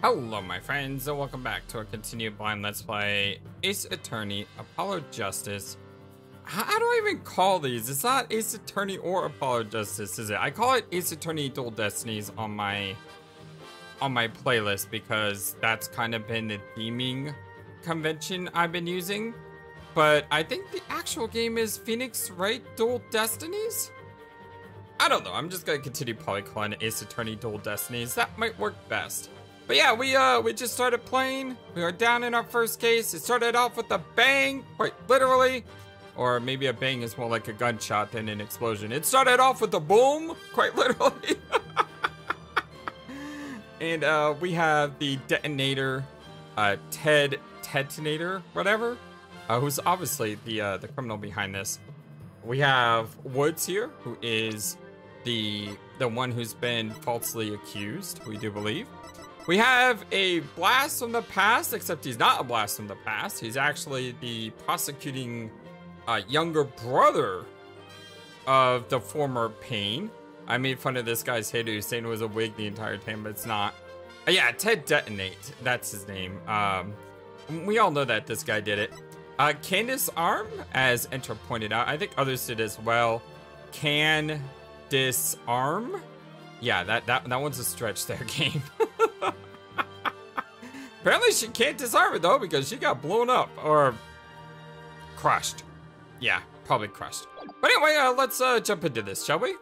Hello my friends, and welcome back to our continued blind let's play Ace Attorney Apollo Justice. How do I even call these? It's not Ace Attorney or Apollo Justice, is it? I call it Ace Attorney Dual Destinies on my playlist because that's kind of been the theming convention I've been using. But I think the actual game is Phoenix Wright Dual Destinies? I don't know, I'm just gonna continue probably calling it Ace Attorney Dual Destinies. That might work best. But yeah, we just started playing. We are down in our first case. It started off with a bang, quite literally. Or maybe a bang is more like a gunshot than an explosion. It started off with a boom, quite literally. And we have the detonator, Ted Detonator, whatever, who's obviously the criminal behind this. We have Woods here, who is the one who's been falsely accused, we do believe. We have a blast from the past, except he's not a blast from the past. He's actually the prosecuting younger brother of the former Payne. I made fun of this guy's head who's saying it was a wig the entire time, but it's not. Yeah, Ted Detonate, that's his name. We all know that this guy did it. Candace Arm, as Enter pointed out, I think others did as well. Can disarm? Yeah, that one's a stretch there, game. Apparently she can't disarm it though because she got blown up or crushed. Yeah, probably crushed. But anyway, let's jump into this, shall we?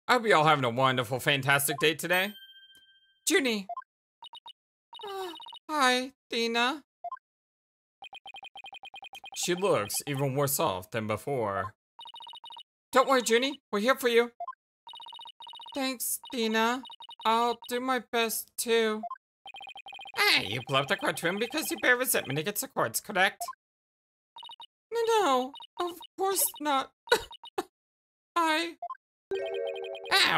I hope you all having a wonderful, fantastic day today. Junie. Hi, Dina. She looks even worse off than before. Don't worry, Junie. We're here for you. Thanks, Dina. I'll do my best, too. Hey, you blew up the courtroom because you bear resentment against the courts, correct? No, of course not.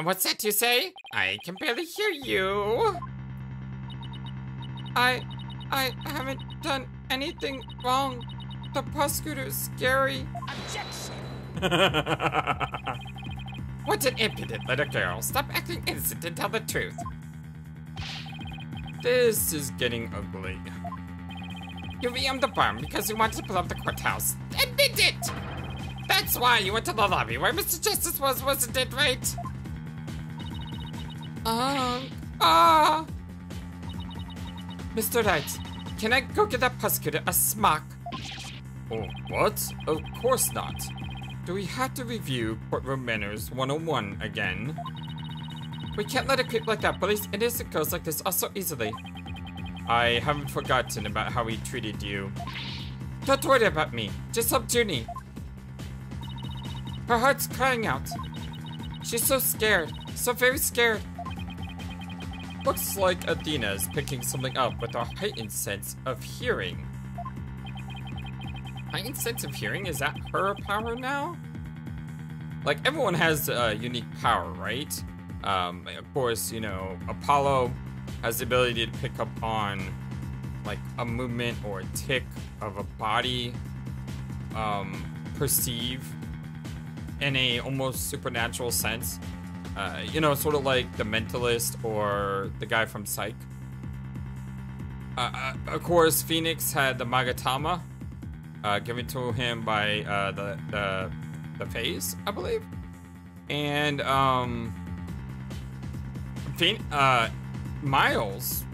What's that you say? I can barely hear you. I haven't done anything wrong. The prosecutor's scary. Objection! What an impudent little girl. Stop acting innocent and tell the truth. This is getting ugly. You reamed the barn because you wanted to blow up the courthouse. Admit it! That's why you went to the lobby where Mr. Justice was, wasn't it, right? Mr. Wright, can I go get that prosecutor a smack? Oh, what? Of course not. Do we have to review Courtroom Manners 101 again? We can't let it creep like that, bullies innocent girls like this are so easily. I haven't forgotten about how he treated you. Don't worry about me. Just help Junie. Her heart's crying out. She's so scared. So very scared. Looks like Athena's picking something up with a heightened sense of hearing. Heightened sense of hearing? Is that her power now? Like, everyone has a unique power, right? Of course, you know, Apollo has the ability to pick up on, like, a movement or a tick of a body, perceive in a almost supernatural sense. You know, sort of like the Mentalist or the guy from Psych. Of course, Phoenix had the Magatama, given to him by the Phase, I believe. And Miles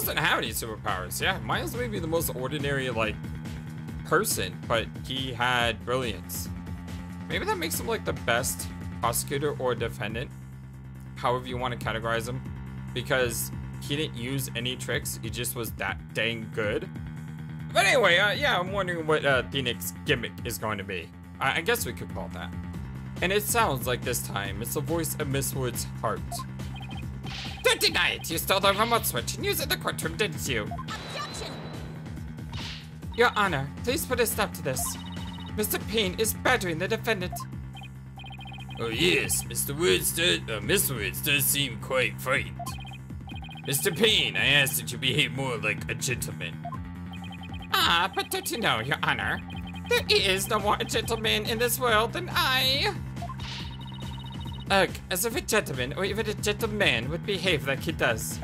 didn't have any superpowers. Yeah, Miles may be the most ordinary like person, but he had brilliance. Maybe that makes him like the best prosecutor or defendant, however you want to categorize him, because he didn't use any tricks. He just was that dang good. But anyway, yeah, I'm wondering what Phoenix's gimmick is going to be. I guess we could call it that. And it sounds like this time it's the voice of Miss Wood's heart. Don't deny it. You stole the remote switch and used it in the courtroom, didn't you? Objection! Your Honor, please put a stop to this. Mr. Payne is badgering the defendant. Oh yes, Miss Woods does seem quite frightened. Mr. Payne, I ask that you behave more like a gentleman. Ah, but don't you know, Your Honor, there is no more a gentleman in this world than I. Ugh, as if a gentleman or even a gentleman would behave like he does.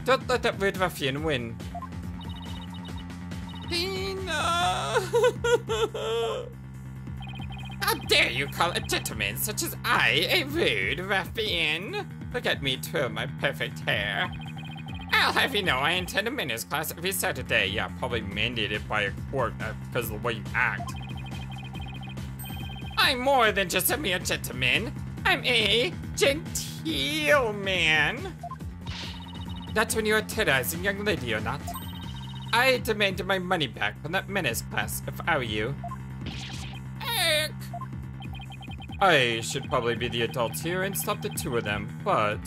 Don't let that rude ruffian win. Tina! How dare you call a gentleman such as I a rude ruffian? Look at me twirl my perfect hair. I'll have you know I attend a manners class every Saturday. Yeah, probably mandated by a court because of the way you act. I'm more than just a mere gentleman. I'm a genteel man. That's when you're a terrorizing young lady or not. I demand my money back from that manners class if I were you. Eck. I should probably be the adult here and stop the two of them, but...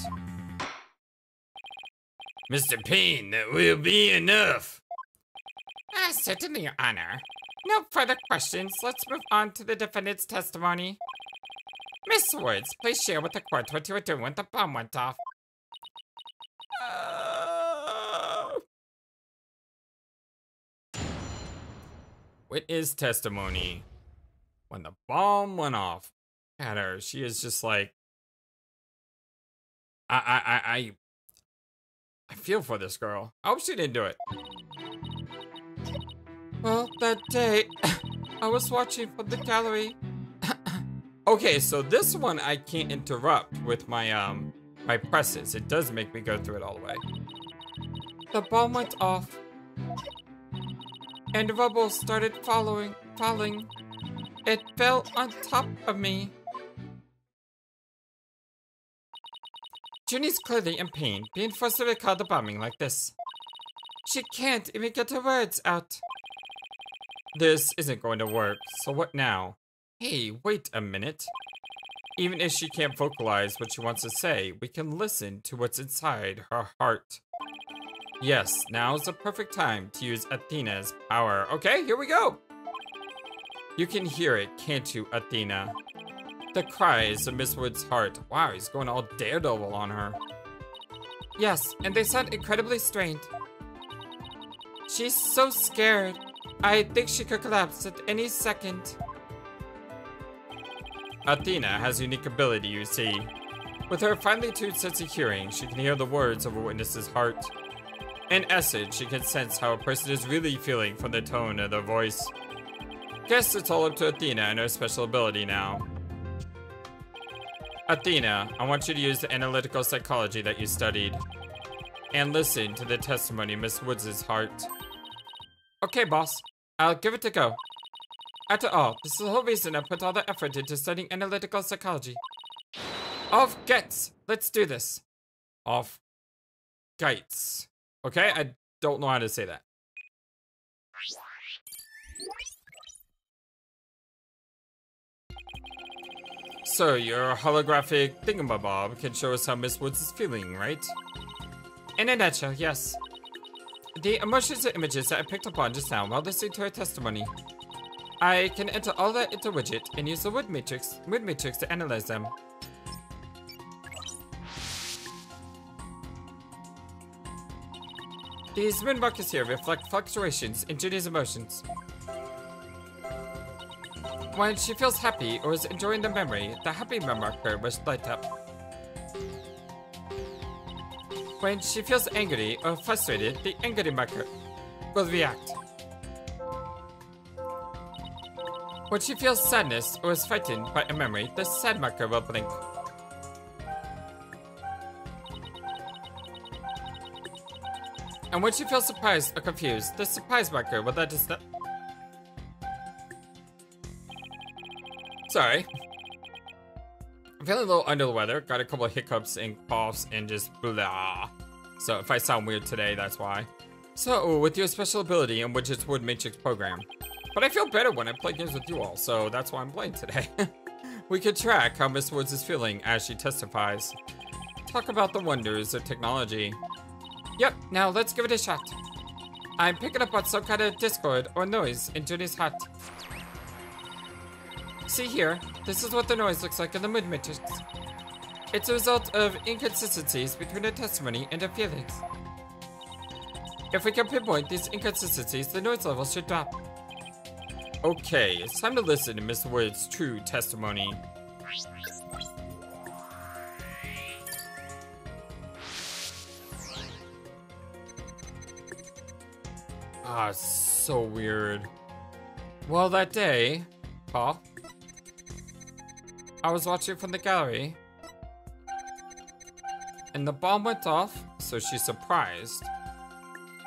Mr. Payne, that will be enough. Certainly, Your Honor. No further questions. Let's move on to the defendant's testimony. Miss Woods, please share with the court what you were doing when the bomb went off. Witness testimony. When the bomb went off. At her, she is just like... I feel for this girl. I hope she didn't do it. Well, that day, I was watching from the gallery. Okay, so this one I can't interrupt with my my presses. It does make me go through it all the way. The bomb went off, and rubble started falling. It fell on top of me. Junie's clearly in pain, being forced to recall the bombing like this. She can't even get her words out. This isn't going to work, so what now? Hey, wait a minute. Even if she can't vocalize what she wants to say, we can listen to what's inside her heart. Yes, now's the perfect time to use Athena's power. Okay, here we go. You can hear it, can't you, Athena? The cries of Miss Wood's heart. Wow, he's going all daredevil on her. Yes, and they sound incredibly strained. She's so scared. I think she could collapse at any second. Athena has a unique ability, you see. With her finely tuned sense of hearing, she can hear the words of a witness's heart. In essence, she can sense how a person is really feeling from the tone of their voice. Guess it's all up to Athena and her special ability now. Athena, I want you to use the analytical psychology that you studied. And listen to the testimony of Miss Woods' heart. Okay, boss. I'll give it a go. After all, this is the whole reason I put all the effort into studying analytical psychology. Off gets. Let's do this. Off gates. Okay, I don't know how to say that. So, your holographic thingamabob can show us how Miss Woods is feeling, right? In a nutshell, yes. The emotions and images that I picked up on just now while listening to her testimony. I can enter all that into widget and use the mood matrix to analyze them. These moon markers here reflect fluctuations in Junie's emotions. When she feels happy or is enjoying the memory, the happy marker will light up. When she feels angry or frustrated, the angry marker will react. When she feels sadness or is frightened by a memory, the sad marker will blink. And when she feels surprised or confused, the surprise marker will let us know. Sorry. I'm feeling a little under the weather. Got a couple of hiccups and coughs and just blah. So if I sound weird today, that's why. So, with your special ability in Widget's Wood Matrix program. But I feel better when I play games with you all, so that's why I'm playing today. We can track how Miss Woods is feeling as she testifies. Talk about the wonders of technology. Yep, now let's give it a shot. I'm picking up on some kind of discord or noise in Junie's heart. See here, this is what the noise looks like in the mood matrix. It's a result of inconsistencies between her testimony and her feelings. If we can pinpoint these inconsistencies, the noise level should drop. Okay, it's time to listen to Miss Wood's true testimony. Ah, so weird. Well, that day, Paul, I was watching from the gallery, and the bomb went off, so she's surprised.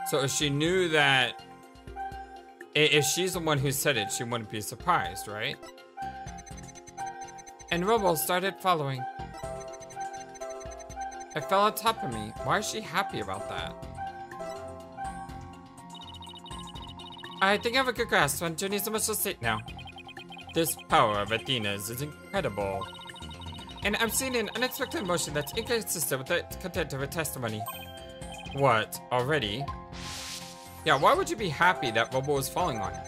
So if she knew that, if she's the one who said it, she wouldn't be surprised, right? And Robo started following. It fell on top of me. Why is she happy about that? I think I have a good grasp on Journey's emotional state now. This power of Athena's is incredible. And I'm seeing an unexpected emotion that's inconsistent with the content of her testimony. What? Already? Yeah, why would you be happy that Robo was falling on you?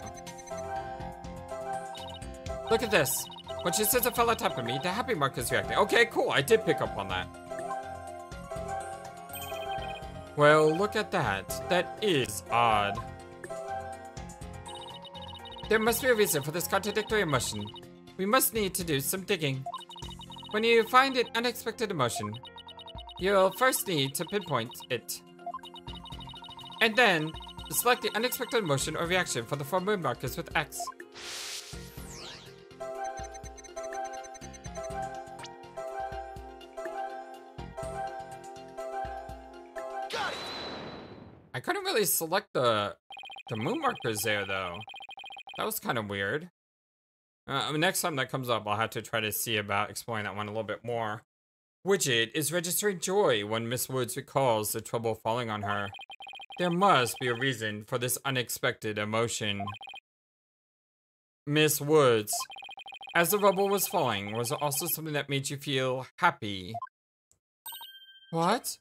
Look at this. When she says it fell on top of me, the happy mark is reacting. Okay, cool. I did pick up on that. Well, look at that. That is odd. There must be a reason for this contradictory emotion. We must need to do some digging. When you find an unexpected emotion, you'll first need to pinpoint it. And then, select the unexpected emotion or reaction for the 4 moon markers with X. Got it! I couldn't really select the moon markers there, though. That was kind of weird. Next time that comes up, I'll have to try to see about exploring that one a little bit more. Widget is registering joy when Miss Woods recalls the trouble falling on her. There must be a reason for this unexpected emotion. Miss Woods, as the rubble was falling, was it also something that made you feel happy? What?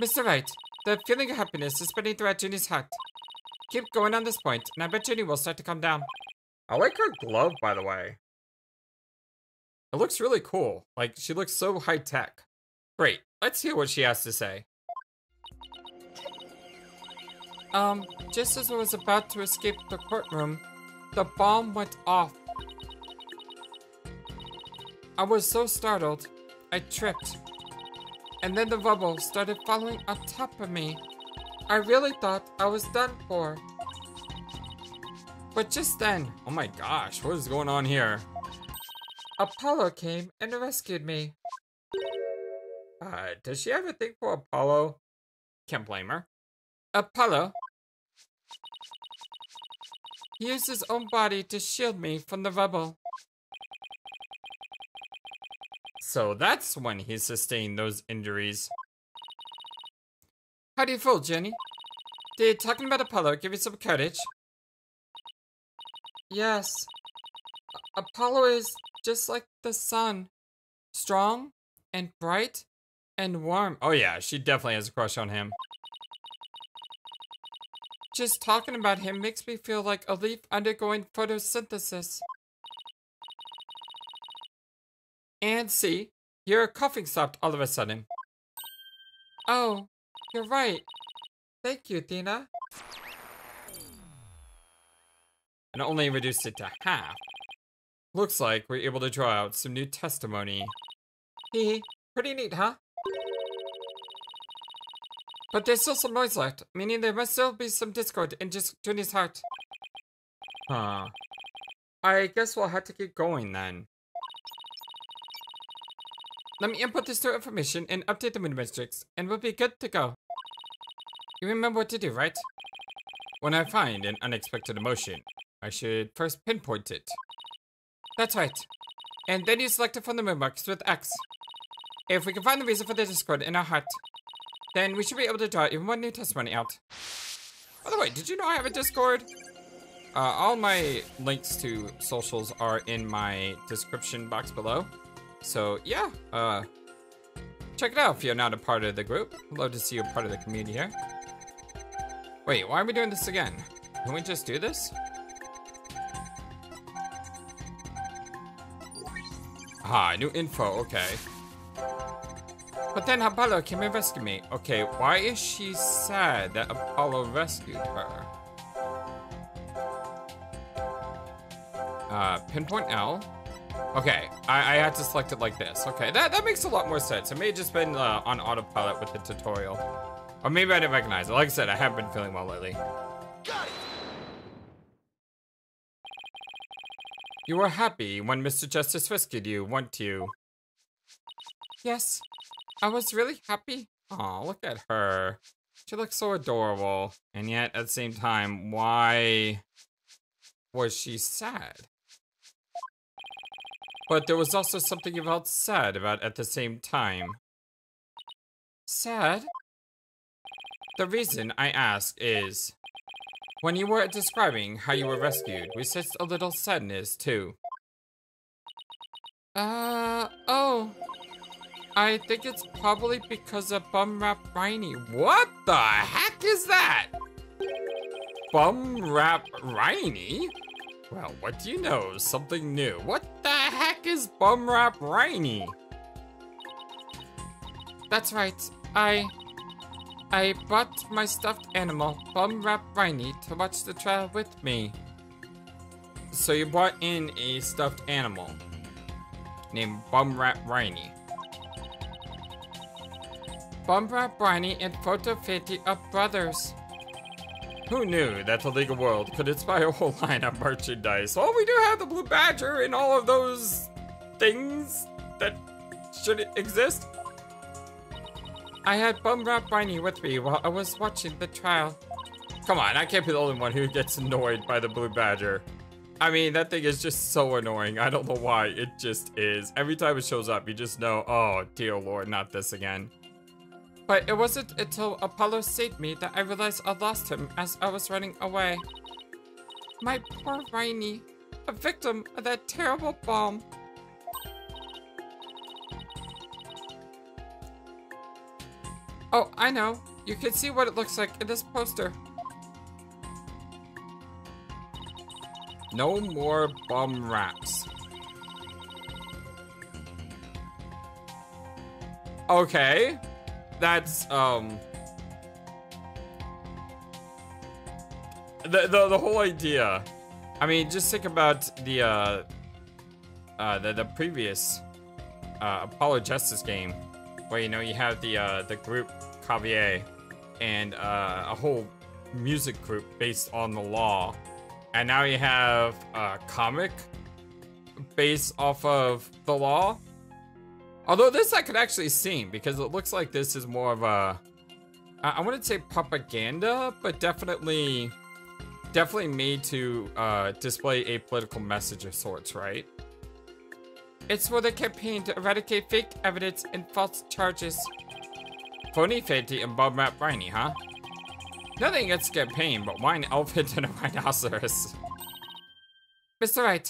Mr. Wright, the feeling of happiness is spreading throughout Junie's heart. Keep going on this point, and I bet Junie will start to calm down. I like her glove, by the way. It looks really cool. Like, she looks so high-tech. Great, let's hear what she has to say. Just as I was about to escape the courtroom, the bomb went off. I was so startled, I tripped. And then the rubble started falling on top of me. I really thought I was done for. But just then, oh my gosh, what is going on here? Apollo came and rescued me. Does she have a thing for Apollo? Can't blame her. Apollo. He used his own body to shield me from the rubble. So that's when he sustained those injuries. How do you feel, Jenny? Did talking about Apollo give you some courage? Yes. Apollo is just like the sun. Strong and bright and warm. Oh yeah, she definitely has a crush on him. Just talking about him makes me feel like a leaf undergoing photosynthesis. And see, your coughing stopped all of a sudden. Oh, you're right. Thank you, Tina. And only reduced it to half. Looks like we're able to draw out some new testimony. Hee, pretty neat, huh? But there's still some noise left, meaning there must still be some discord in just Junie's heart. Huh. I guess we'll have to keep going then. Let me input this new information and update the moon metrics, and we'll be good to go. You remember what to do, right? When I find an unexpected emotion, I should first pinpoint it. That's right. And then you select it from the moon marks with X. If we can find the reason for the discord in our heart, then we should be able to draw even one new testimony out. By the way, did you know I have a Discord? All my links to socials are in my description box below. So yeah, check it out if you're not a part of the group. I'd love to see you a part of the community here. Wait, why are we doing this again? Can we just do this? Ah, new info, okay. But then Apollo came and rescued me. Okay, why is she sad that Apollo rescued her? Pinpoint L. Okay, I had to select it like this. Okay, that makes a lot more sense. It may have just been on autopilot with the tutorial. Or maybe I didn't recognize it. Like I said, I haven't been feeling well lately. Got it. You were happy when Mr. Justice rescued you, weren't you? Yes, I was really happy. Aw, look at her. She looks so adorable. And yet, at the same time, why was she sad? But there was also something you felt sad about at the same time. Sad? The reason I ask is, when you were describing how you were rescued, we sensed a little sadness too. Oh. I think it's probably because of Bum Rap Rhiney. What the heck is that? Bum Rap Rhiney? Well, what do you know? Something new. What the heck is Bum Rap Rhiney? That's right. I brought my stuffed animal, Bum Rap Rhiney, to watch the trial with me. So you brought in a stuffed animal named Bum Rap Rhiney. Bum Rap Rhiney and Photo Fatty are brothers. Who knew that the legal world could inspire a whole line of merchandise? Well, we do have the Blue Badger and all of those things that shouldn't exist. I had Bum Rap Rhiney with me while I was watching the trial. Come on, I can't be the only one who gets annoyed by the Blue Badger. I mean, that thing is just so annoying. I don't know why, it just is. Every time it shows up, you just know, oh, dear Lord, not this again. But it wasn't until Apollo saved me that I realized I lost him as I was running away. My poor Rhiney, a victim of that terrible bomb. Oh, I know. You can see what it looks like in this poster. No more bum raps. Okay. That's, the whole idea. I mean, just think about the previous, Apollo Justice game, where, you know, you have the group Cavier and, a whole music group based on the law. And now you have a comic based off of the law. Although this I could actually see, because it looks like this is more of a, I wouldn't say propaganda, but definitely made to display a political message of sorts, right? It's for the campaign to eradicate fake evidence and false charges. Phony Fenty and Bum Rap Rhiney, huh? Nothing against the campaign, but why an elephant and a rhinoceros? Mr. Wright,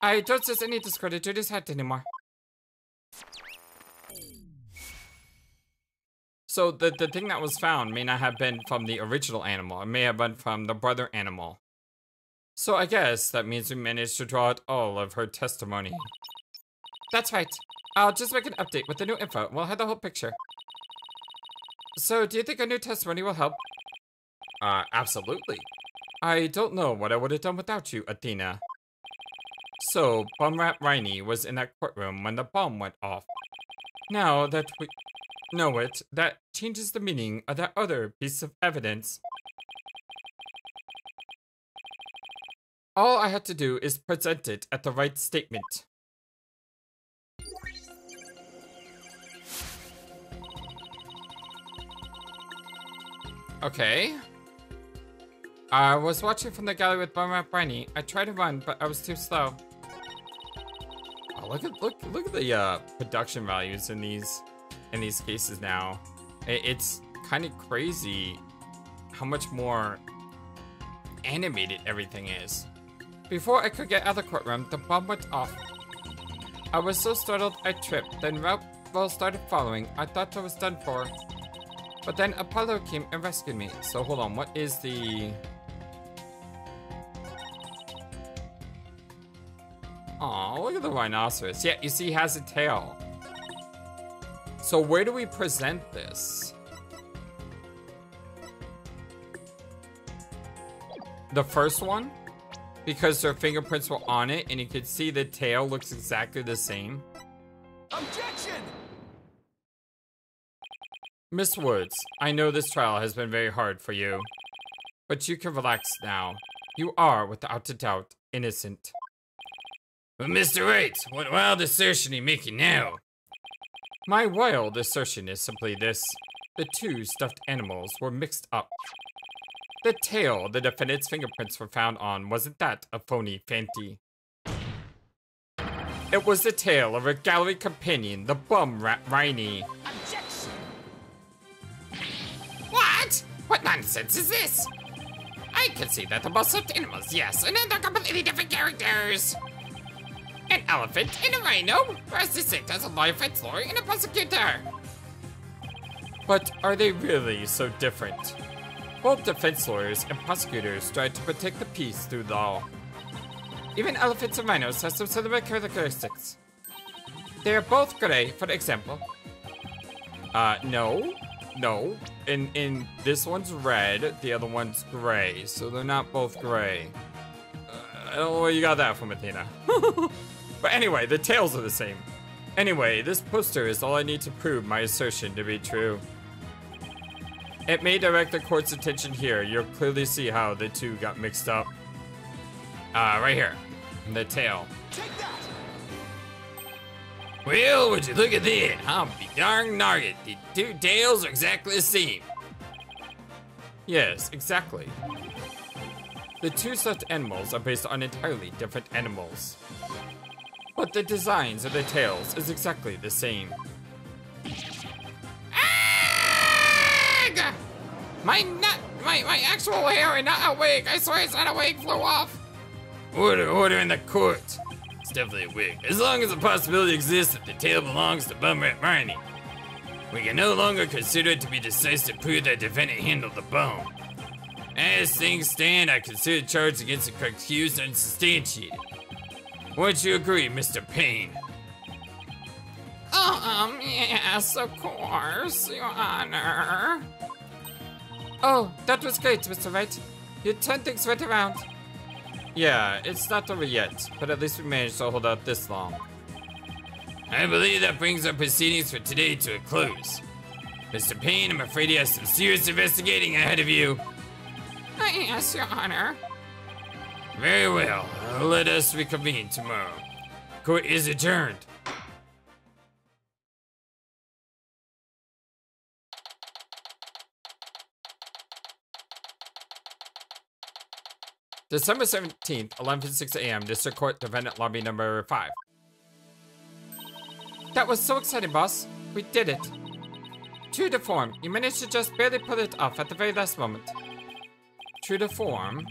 I don't sense any discredit to this hat anymore. So the thing that was found may not have been from the original animal. It may have been from the brother animal. So I guess that means we managed to draw out all of her testimony. That's right. I'll just make an update with the new info. We'll have the whole picture. So do you think a new testimony will help? Absolutely. I don't know what I would have done without you, Athena. So, Bum Rap Rhiney was in that courtroom when the bomb went off. Now that we know it, that changes the meaning of that other piece of evidence. All I had to do is present it at the right statement. Okay. I was watching from the gallery with Bum Rap Rhiney. I tried to run, but I was too slow. Oh, look at the production values in these cases now. It's kind of crazy how much more animated everything is. Before I could get out of the courtroom, the bomb went off. I was so startled I tripped. Then Ralph started following. I thought I was done for. But then Apollo came and rescued me. So hold on, what is the... Aw, look at the rhinoceros. Yeah, you see he has a tail. So where do we present this? The first one? Because their fingerprints were on it and you could see the tail looks exactly the same. Objection! Miss Woods, I know this trial has been very hard for you, but you can relax now. You are, without a doubt, innocent. But Mr. Wright, what wild assertion are you making now? My wild assertion is simply this. The two stuffed animals were mixed up. The tail the defendant's fingerprints were found on wasn't that a phony fanty. It was the tail of her gallery companion, the bum rat Riney. Objection! What? What nonsense is this? I can see that the both stuffed animals, yes, and then they're completely different characters. An elephant and a rhino are as distinct as a live defense lawyer and a prosecutor. But are they really so different? Both defense lawyers and prosecutors tried to protect the peace through law. Even elephants and rhinos have some similar characteristics. They are both gray, for example. No. In this one's red, the other one's gray, so they're not both gray. I don't know where you got that from, Athena. But anyway, the tails are the same. Anyway, this poster is all I need to prove my assertion to be true. It may direct the court's attention here. You'll clearly see how the two got mixed up. Right here. The tail. Take that! Well, would you look at that? I'll be darn narged. The two tails are exactly the same. Yes, exactly. The two stuffed animals are based on entirely different animals. But the designs of the tails is exactly the same. Ag! My actual hair and not a wig. I swear it's not a wig, flew off. Order in the court. It's definitely a wig. As long as the possibility exists that the tail belongs to Bum Rat Riney. We can no longer consider it to be decisive proof that the defendant handled the bone. As things stand, I consider the charge against the accused unsubstantiated. Wouldn't you agree, Mr. Payne? Yes, of course, Your Honor. Oh, that was great, Mr. Wright. You turned things right around. Yeah, it's not over yet, but at least we managed to hold out this long. I believe that brings our proceedings for today to a close. Mr. Payne, I'm afraid you have some serious investigating ahead of you. Yes, Your Honor. Very well. Let us reconvene tomorrow. Court is adjourned. December 17th, 11:06 a.m., District Court, Defendant Lobby number 5. That was so exciting, boss. We did it. True to form, you managed to just barely pull it off at the very last moment. True to form?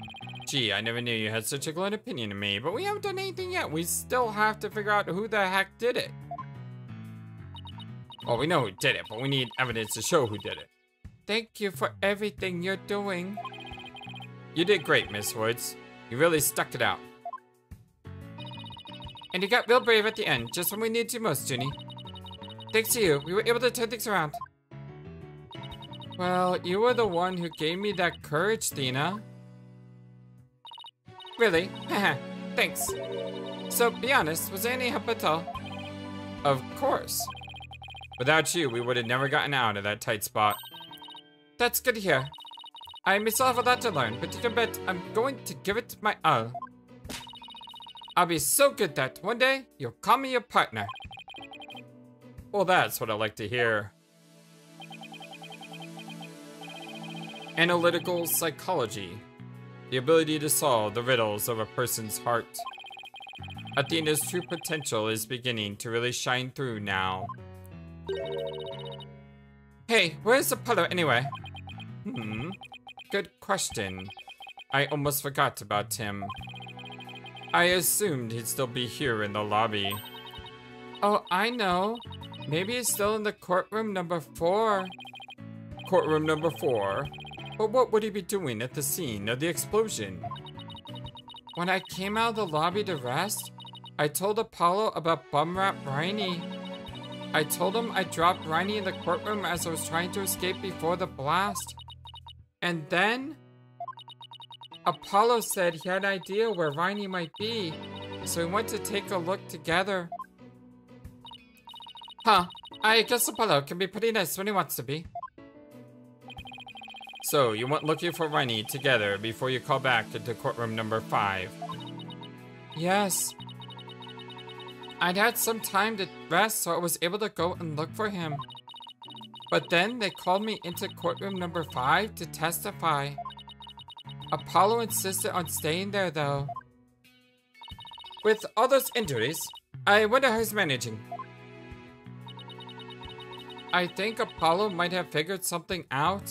Gee, I never knew you had such a glowing opinion of me, but we haven't done anything yet. We still have to figure out who the heck did it. Well, we know who did it, but we need evidence to show who did it. Thank you for everything you're doing. You did great, Miss Woods. You really stuck it out. And you got real brave at the end, just when we needed you most, Junie. Thanks to you, we were able to turn things around. Well, you were the one who gave me that courage, Thena. Really? Haha, thanks. So, be honest, was there any help at all? Of course. Without you, we would have never gotten out of that tight spot. That's good to hear. I myself have a lot to learn, but you can bet I'm going to give it my all. I'll be so good that one day, you'll call me your partner. Well, that's what I like to hear. Analytical psychology. The ability to solve the riddles of a person's heart. Athena's true potential is beginning to really shine through now. Hey, where's Apollo anyway? Good question. I almost forgot about him. I assumed he'd still be here in the lobby. Oh, I know. Maybe he's still in the courtroom number 4. Courtroom number 4? But what would he be doing at the scene of the explosion? When I came out of the lobby to rest, I told Apollo about Bumrat Riney. I told him I dropped Riney in the courtroom as I was trying to escape before the blast. And then Apollo said he had an idea where Riney might be, so we went to take a look together. Huh, I guess Apollo can be pretty nice when he wants to be. So, you went looking for Riney together before you call back into courtroom number 5. Yes. I'd had some time to rest, so I was able to go and look for him. But then they called me into courtroom number 5 to testify. Apollo insisted on staying there, though. With all those injuries, I wonder how he's managing. I think Apollo might have figured something out.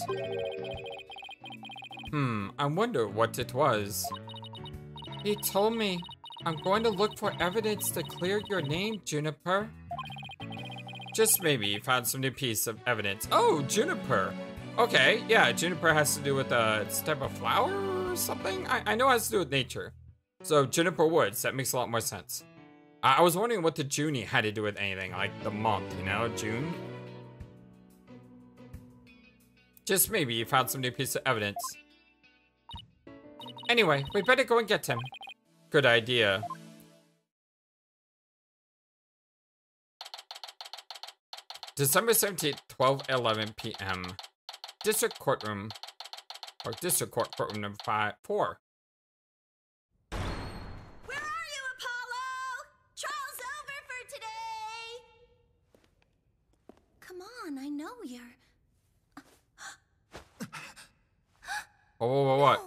I wonder what it was. He told me, I'm going to look for evidence to clear your name, Juniper. Just maybe you found some new piece of evidence. Oh, Juniper. Okay, yeah, Juniper has to do with a type of flower or something? I know it has to do with nature. So, Juniper Woods, that makes a lot more sense. I was wondering what the Junie had to do with anything, like the month, you know, June? Just maybe you found some new piece of evidence. Anyway, we better go and get him. Good idea. December 17th, 12:11 p.m. District Courtroom. Or District Court, Courtroom number 4. Where are you, Apollo? Trial's over for today. Come on, I know you're... Oh, what? No.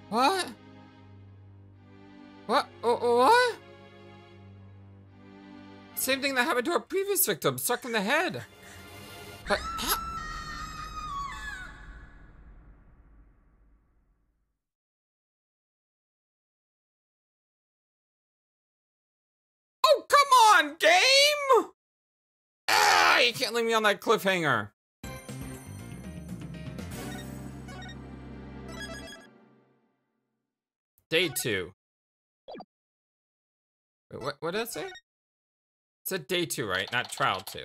What? What? What? Same thing that happened to our previous victim, struck in the head. But, oh, come on, game! Ah, you can't leave me on that cliffhanger. Day 2. Wait, what did it say? It said day 2, right? Not trial 2.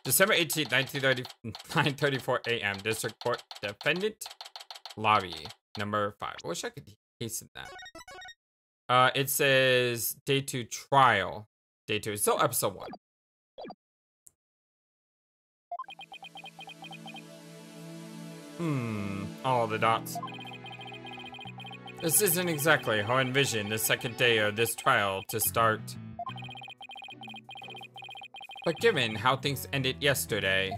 December 18th, 9:34 a.m. District Court Defendant Lobby number 5. I wish I could hasten that. It says day 2 trial. Day 2 is still episode 1. All the dots. This isn't exactly how I envisioned the second day of this trial to start. But given how things ended yesterday...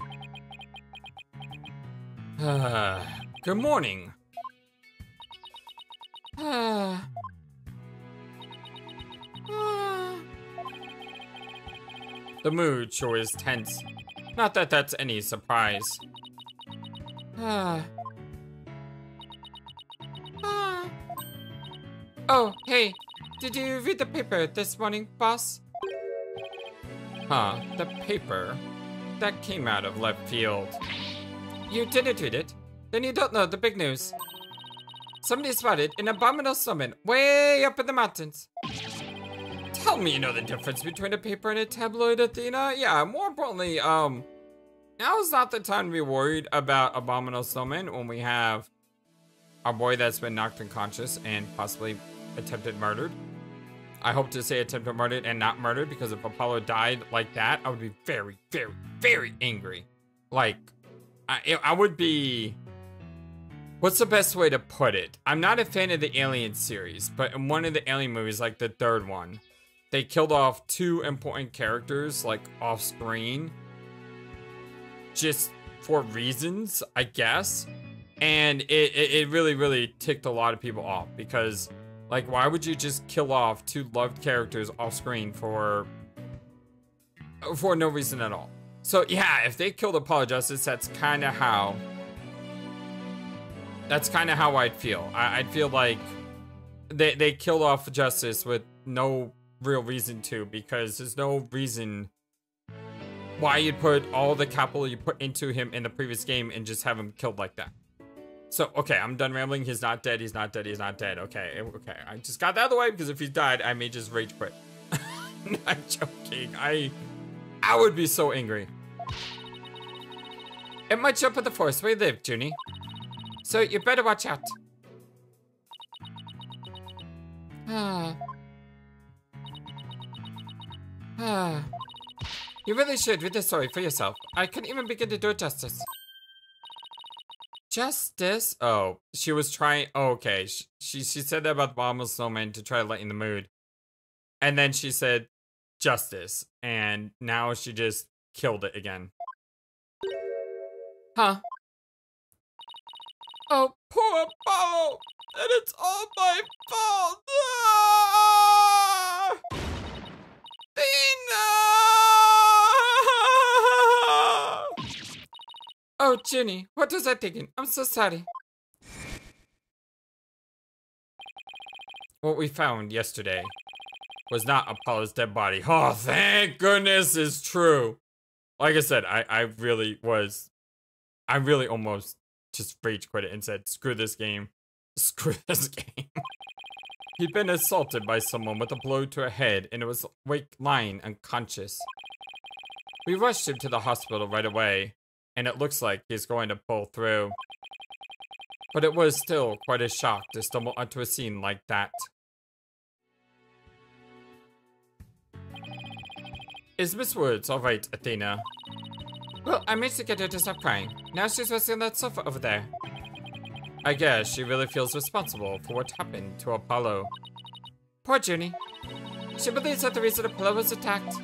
Good morning. The mood sure is tense. Not that that's any surprise. Oh, hey, did you read the paper this morning, boss? Huh, the paper? That came out of left field. You didn't read it? Then you don't know the big news. Somebody spotted an abominable snowman way up in the mountains. Tell me you know the difference between a paper and a tabloid, Athena? Yeah, more importantly, now's not the time to be worried about abominable snowmen when we have our boy that's been knocked unconscious and possibly attempted murdered. I hope to say attempted murdered and not murdered, because if Apollo died like that, I would be very, very, very angry. Like, I would be... What's the best way to put it? I'm not a fan of the Alien series, but in one of the Alien movies, like the third one, they killed off 2 important characters, like, off screen. Just for reasons, I guess. And it really, really ticked a lot of people off, because... Like, why would you just kill off 2 loved characters off screen for no reason at all? So, yeah, if they killed Apollo Justice, that's kind of how I'd feel. I'd feel like they killed off Justice with no real reason to, because there's no reason why you'd put all the capital you put into him in the previous game and just have him killed like that. So, okay, I'm done rambling. He's not dead, he's not dead, he's not dead. Okay, okay. I just got that out of the way, because if he died, I may just rage quit. I'm joking. I would be so angry. It might jump at the forest where you live, Junie. So you better watch out. You really should read the story for yourself. I couldn't even begin to do it justice. Justice? Oh, she was trying. Oh, okay. She said that about the bottomless snowman to try to lighten the mood. And then she said justice. And now she just killed it again. Huh? Oh, poor Apollo! And it's all my fault! Ah! Athena! Oh, Ginny, what was I thinking? I'm so sorry. What we found yesterday was not Apollo's dead body. Oh, thank goodness it's true. Like I said, I really almost just rage quit it and said, screw this game. Screw this game. He'd been assaulted by someone with a blow to a head and it was lying unconscious. We rushed him to the hospital right away, and it looks like he's going to pull through. But it was still quite a shock to stumble onto a scene like that. Is Miss Woods all right, Athena? Well, I managed to get her to stop crying. Now she's resting on that sofa over there. I guess she really feels responsible for what happened to Apollo. Poor Junie. She believes that the reason Apollo was attacked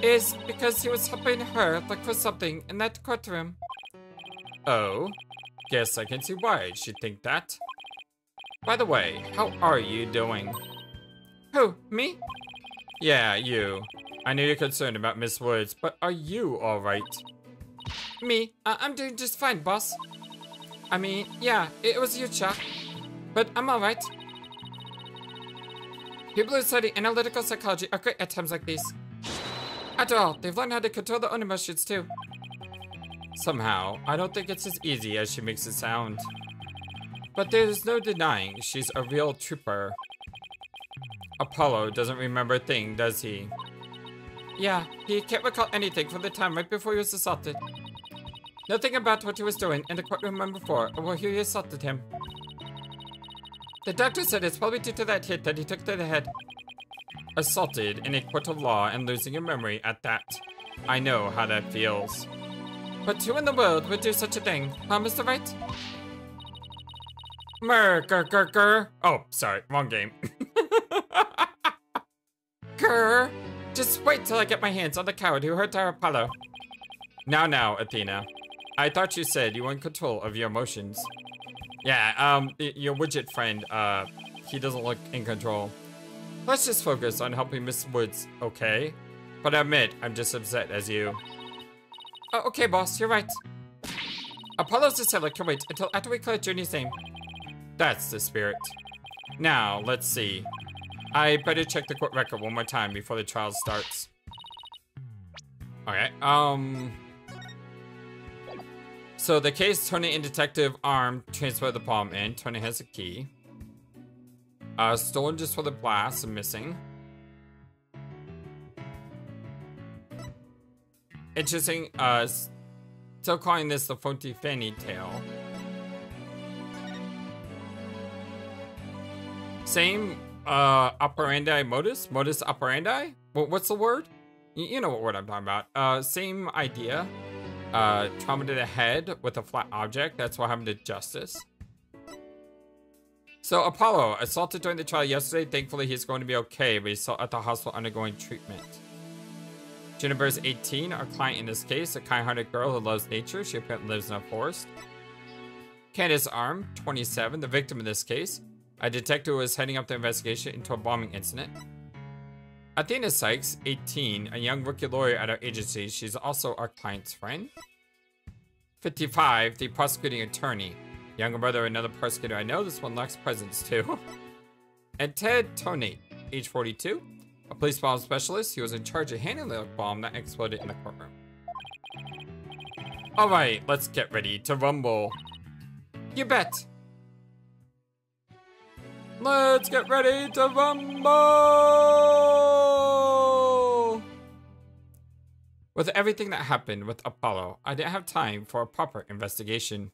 is because he was helping her look for something in that courtroom. Oh, guess I can see why she'd think that. By the way, how are you doing? Who, me? Yeah, you. I know you're concerned about Miss Woods, but are you alright? Me? I'm doing just fine, boss. I mean, yeah, it was a huge shock, but I'm alright. People who study analytical psychology are great at times like these. After all, they've learned how to control their own emotions too. Somehow, I don't think it's as easy as she makes it sound. But there's no denying she's a real trooper. Apollo doesn't remember a thing, does he? Yeah, he can't recall anything from the time right before he was assaulted. Nothing about what he was doing in the courtroom room before or where he assaulted him. The doctor said it's probably due to that hit that he took to the head. Assaulted in a court of law and losing your memory at that. I know how that feels. But who in the world would do such a thing, huh, Mr. Wright? Grr. Oh, sorry, wrong game. Grr. Just wait till I get my hands on the coward who hurt our Apollo. Now, Athena. I thought you said you were in control of your emotions. Yeah, your widget friend, he doesn't look in control. Let's just focus on helping Miss Woods, okay? But I admit, I'm just upset as you. Oh, okay, boss, you're right. Apollo's assailant can wait until after we clear Junie's name. That's the spirit. Now, let's see. I better check the court record one more time before the trial starts. Okay, so the case, Tony and Detective armed transfer the palm in. Tony has a key. Stolen just for the blast and missing. Interesting, still calling this the Fonty Fanny tale. Same, operandi modus operandi? What's the word? You know what word I'm talking about. Same idea. Trauma to the head with a flat object. That's what happened to Justice. So Apollo, assaulted during the trial yesterday. Thankfully, he's going to be okay, but he's still at the hospital undergoing treatment. Jennifer's 18, our client in this case, a kind-hearted girl who loves nature. She apparently lives in a forest. Candace Arm, 27, the victim in this case. A detective who was heading up the investigation into a bombing incident. Athena Sykes, 18, a young rookie lawyer at our agency. She's also our client's friend. 55, the prosecuting attorney. Younger brother of another prosecutor I know. This one lacks presence too. And Ted Tonate, age 42. A police bomb specialist. He was in charge of handling the bomb that exploded in the courtroom. Alright, let's get ready to rumble. You bet. Let's get ready to rumble! With everything that happened with Apollo, I didn't have time for a proper investigation.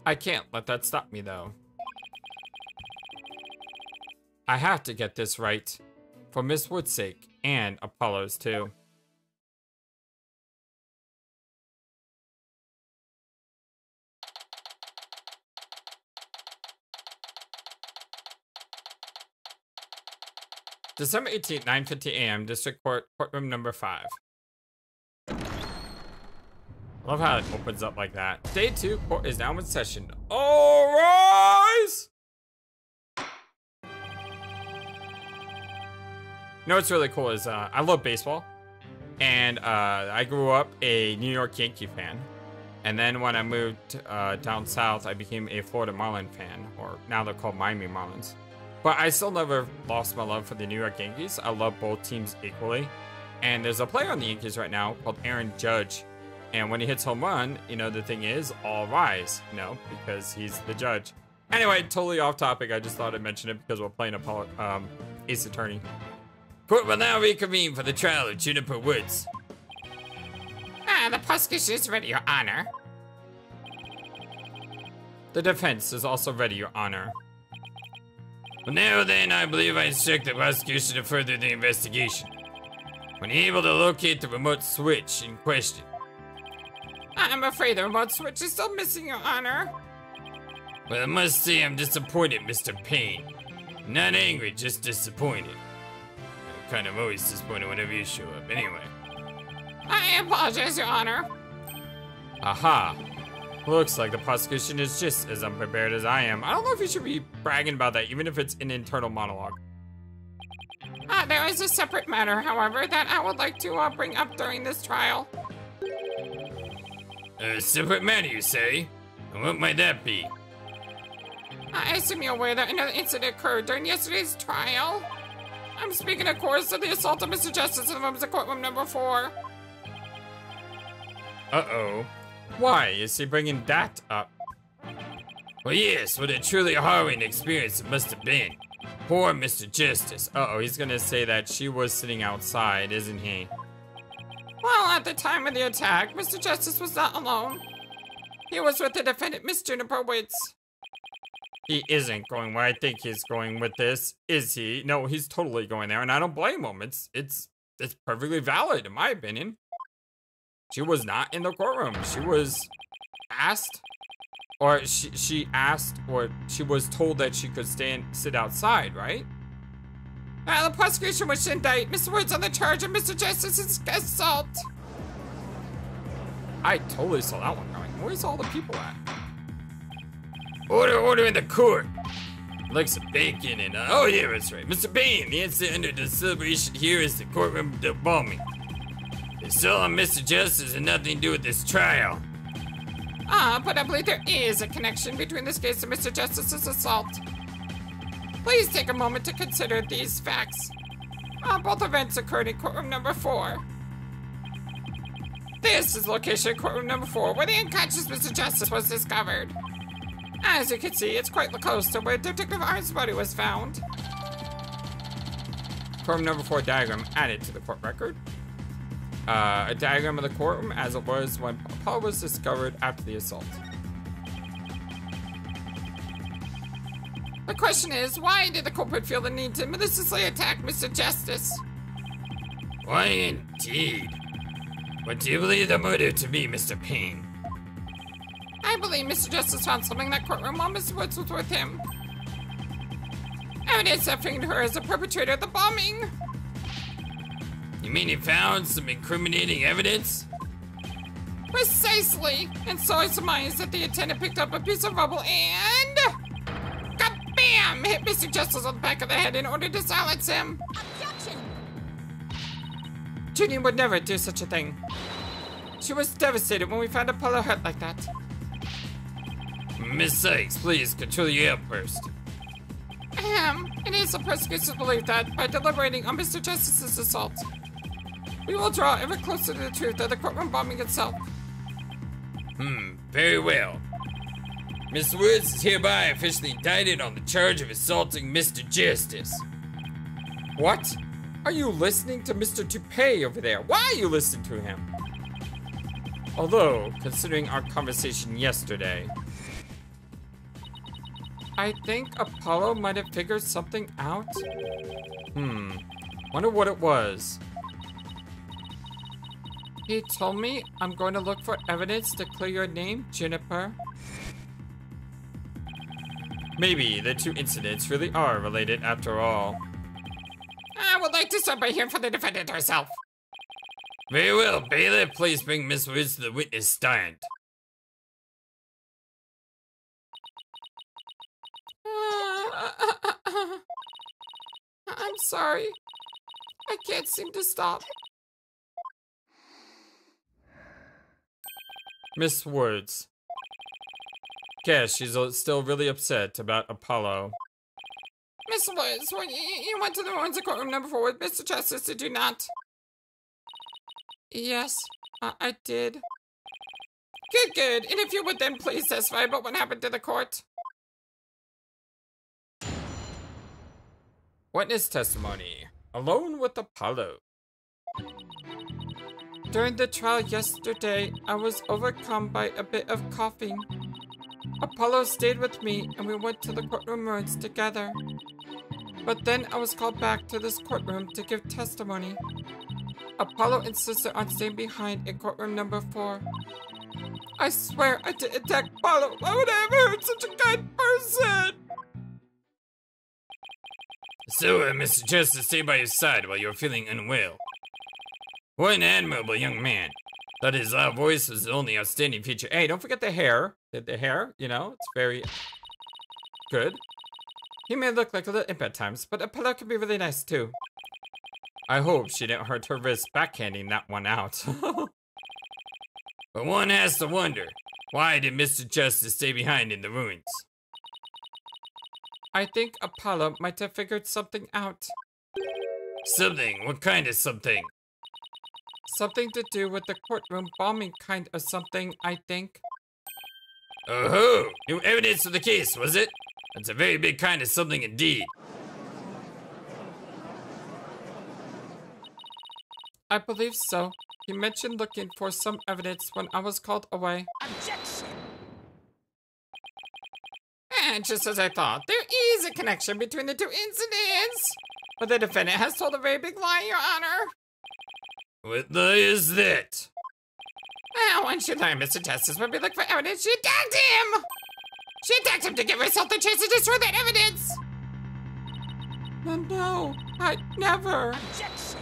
I can't let that stop me, though. I have to get this right. For Miss Wood's sake, and Apollo's too. December 18th, 9:50 a.m., District Court, Courtroom number 5. I love how it opens up like that. Day 2, court is now in session. All rise! You know what's really cool is I love baseball. And I grew up a New York Yankee fan. And then when I moved down south, I became a Florida Marlin fan. Or now they're called Miami Marlins. But I still never lost my love for the New York Yankees. I love both teams equally. And there's a player on the Yankees right now called Aaron Judge. And when he hits home run, you know, the thing is, all rise, you know, because he's the judge. Anyway, totally off topic. I just thought I'd mention it because we're playing Apollo, Ace Attorney. Court will now reconvene for the trial of Juniper Woods. The prosecution is ready, Your Honor. The defense is also ready, Your Honor. Well, now then, I believe I instruct the prosecution to further the investigation. When able to locate the remote switch in question. I'm afraid the remote switch is still missing, Your Honor. Well, I must say I'm disappointed, Mr. Payne. Not angry, just disappointed. I'm kind of always disappointed whenever you show up, anyway. I apologize, Your Honor. Aha. Looks like the prosecution is just as unprepared as I am. I don't know if you should be bragging about that, even if it's an internal monologue. There is a separate matter, however, that I would like to bring up during this trial. A separate matter, you say? And what might that be? I assume you're aware that another incident occurred during yesterday's trial. I'm speaking, of course, of the assault of Mr. Justice in the rooms of courtroom number 4. Uh-oh. Why is he bringing that up? Well, yes, what a truly harrowing experience it must have been. Poor Mr. Justice. Uh-oh, he's gonna say that she was sitting outside, isn't he? Well, at the time of the attack, Mr. Justice was not alone. He was with the defendant, Miss Juniper Woods. He isn't going where I think he's going with this, is he? No, he's totally going there, and I don't blame him. It's perfectly valid, in my opinion. She was not in the courtroom. She was asked, or she asked, or she was told that she could sit outside, right? The prosecution wished to indict Miss Woods on the charge of Mr. Justice's assault. I totally saw that one coming. Where's all the people at? Order in the court. Like some bacon and, oh yeah, that's right. Mr. Payne, the incident under the celebration here is the courtroom bombing. The assault on Mr. Justice has nothing to do with this trial. But I believe there is a connection between this case and Mr. Justice's assault. Please take a moment to consider these facts. Both events occurred in courtroom number 4. This is the location of courtroom number 4, where the unconscious Mr. Justice was discovered. As you can see, it's quite close to where Detective Arn's body was found. Courtroom number 4 diagram added to the court record. A diagram of the courtroom as it was when Apollo was discovered after the assault. The question is, why did the culprit feel the need to maliciously attack Mr. Justice? Why indeed? What do you believe the motive to be, Mr. Payne? I believe Mr. Justice found something in that courtroom while Mr. Woods was with him. Evidence that framed her as the perpetrator of the bombing. You mean he found some incriminating evidence? Precisely. And so I surmise that the attendant picked up a piece of rubble and... kabam! Hit Mr. Justice on the back of the head in order to silence him. Objection! Junior would never do such a thing. She was devastated when we found Apollo hurt like that. Miss Sykes, please control your outburst. It is the prosecution's belief that by deliberating on Mr. Justice's assault, we will draw ever closer to the truth of the courtroom bombing itself. Very well. Miss Woods is hereby officially indicted on the charge of assaulting Mr. Justice. What? Are you listening to Mr. Toupee over there? Why are you listening to him? Although, considering our conversation yesterday, I think Apollo might have figured something out. Wonder what it was. He told me I'm going to look for evidence to clear your name, Juniper. Maybe the two incidents really are related after all. I would like to start by hearing from the defendant herself. Very well, bailiff, please bring Miss Woods to the witness stand. I'm sorry. I can't seem to stop. Miss Woods. Guess she's still really upset about Apollo. Miss Woods, when you went to the ruins of courtroom number 4 with Mr. Justice, did you not? Yes, I did. Good. And if you would then please testify about what happened to the court. Witness testimony. Alone with Apollo. During the trial yesterday, I was overcome by a bit of coughing. Apollo stayed with me and we went to the courtroom ruins together. But then I was called back to this courtroom to give testimony. Apollo insisted on staying behind in courtroom number 4. I swear I didn't attack Apollo. Why would I ever hurt such a kind person? So, Mr. Justice stayed by your side while you were feeling unwell. What an admirable young man. Thought his loud voice was the only outstanding feature. Hey, don't forget the hair. The hair, you know, it's very good. He may look like a little imp at times, but Apollo can be really nice too. I hope she didn't hurt her wrist backhanding that one out. But one has to wonder, why did Mr. Justice stay behind in the ruins? I think Apollo might have figured something out. Something? What kind of something? Something to do with the courtroom bombing kind of something, I think. Oh-ho! New evidence of the case, was it? That's a very big kind of something indeed. I believe so. He mentioned looking for some evidence when I was called away. Objection! And just as I thought, there is a connection between the two incidents. But the defendant has told a very big lie, Your Honor. What lie is that? One should learn Mr. Justice when we look for evidence. She attacked him! She attacked him to give herself the chance to destroy that evidence! No, I never. Objection!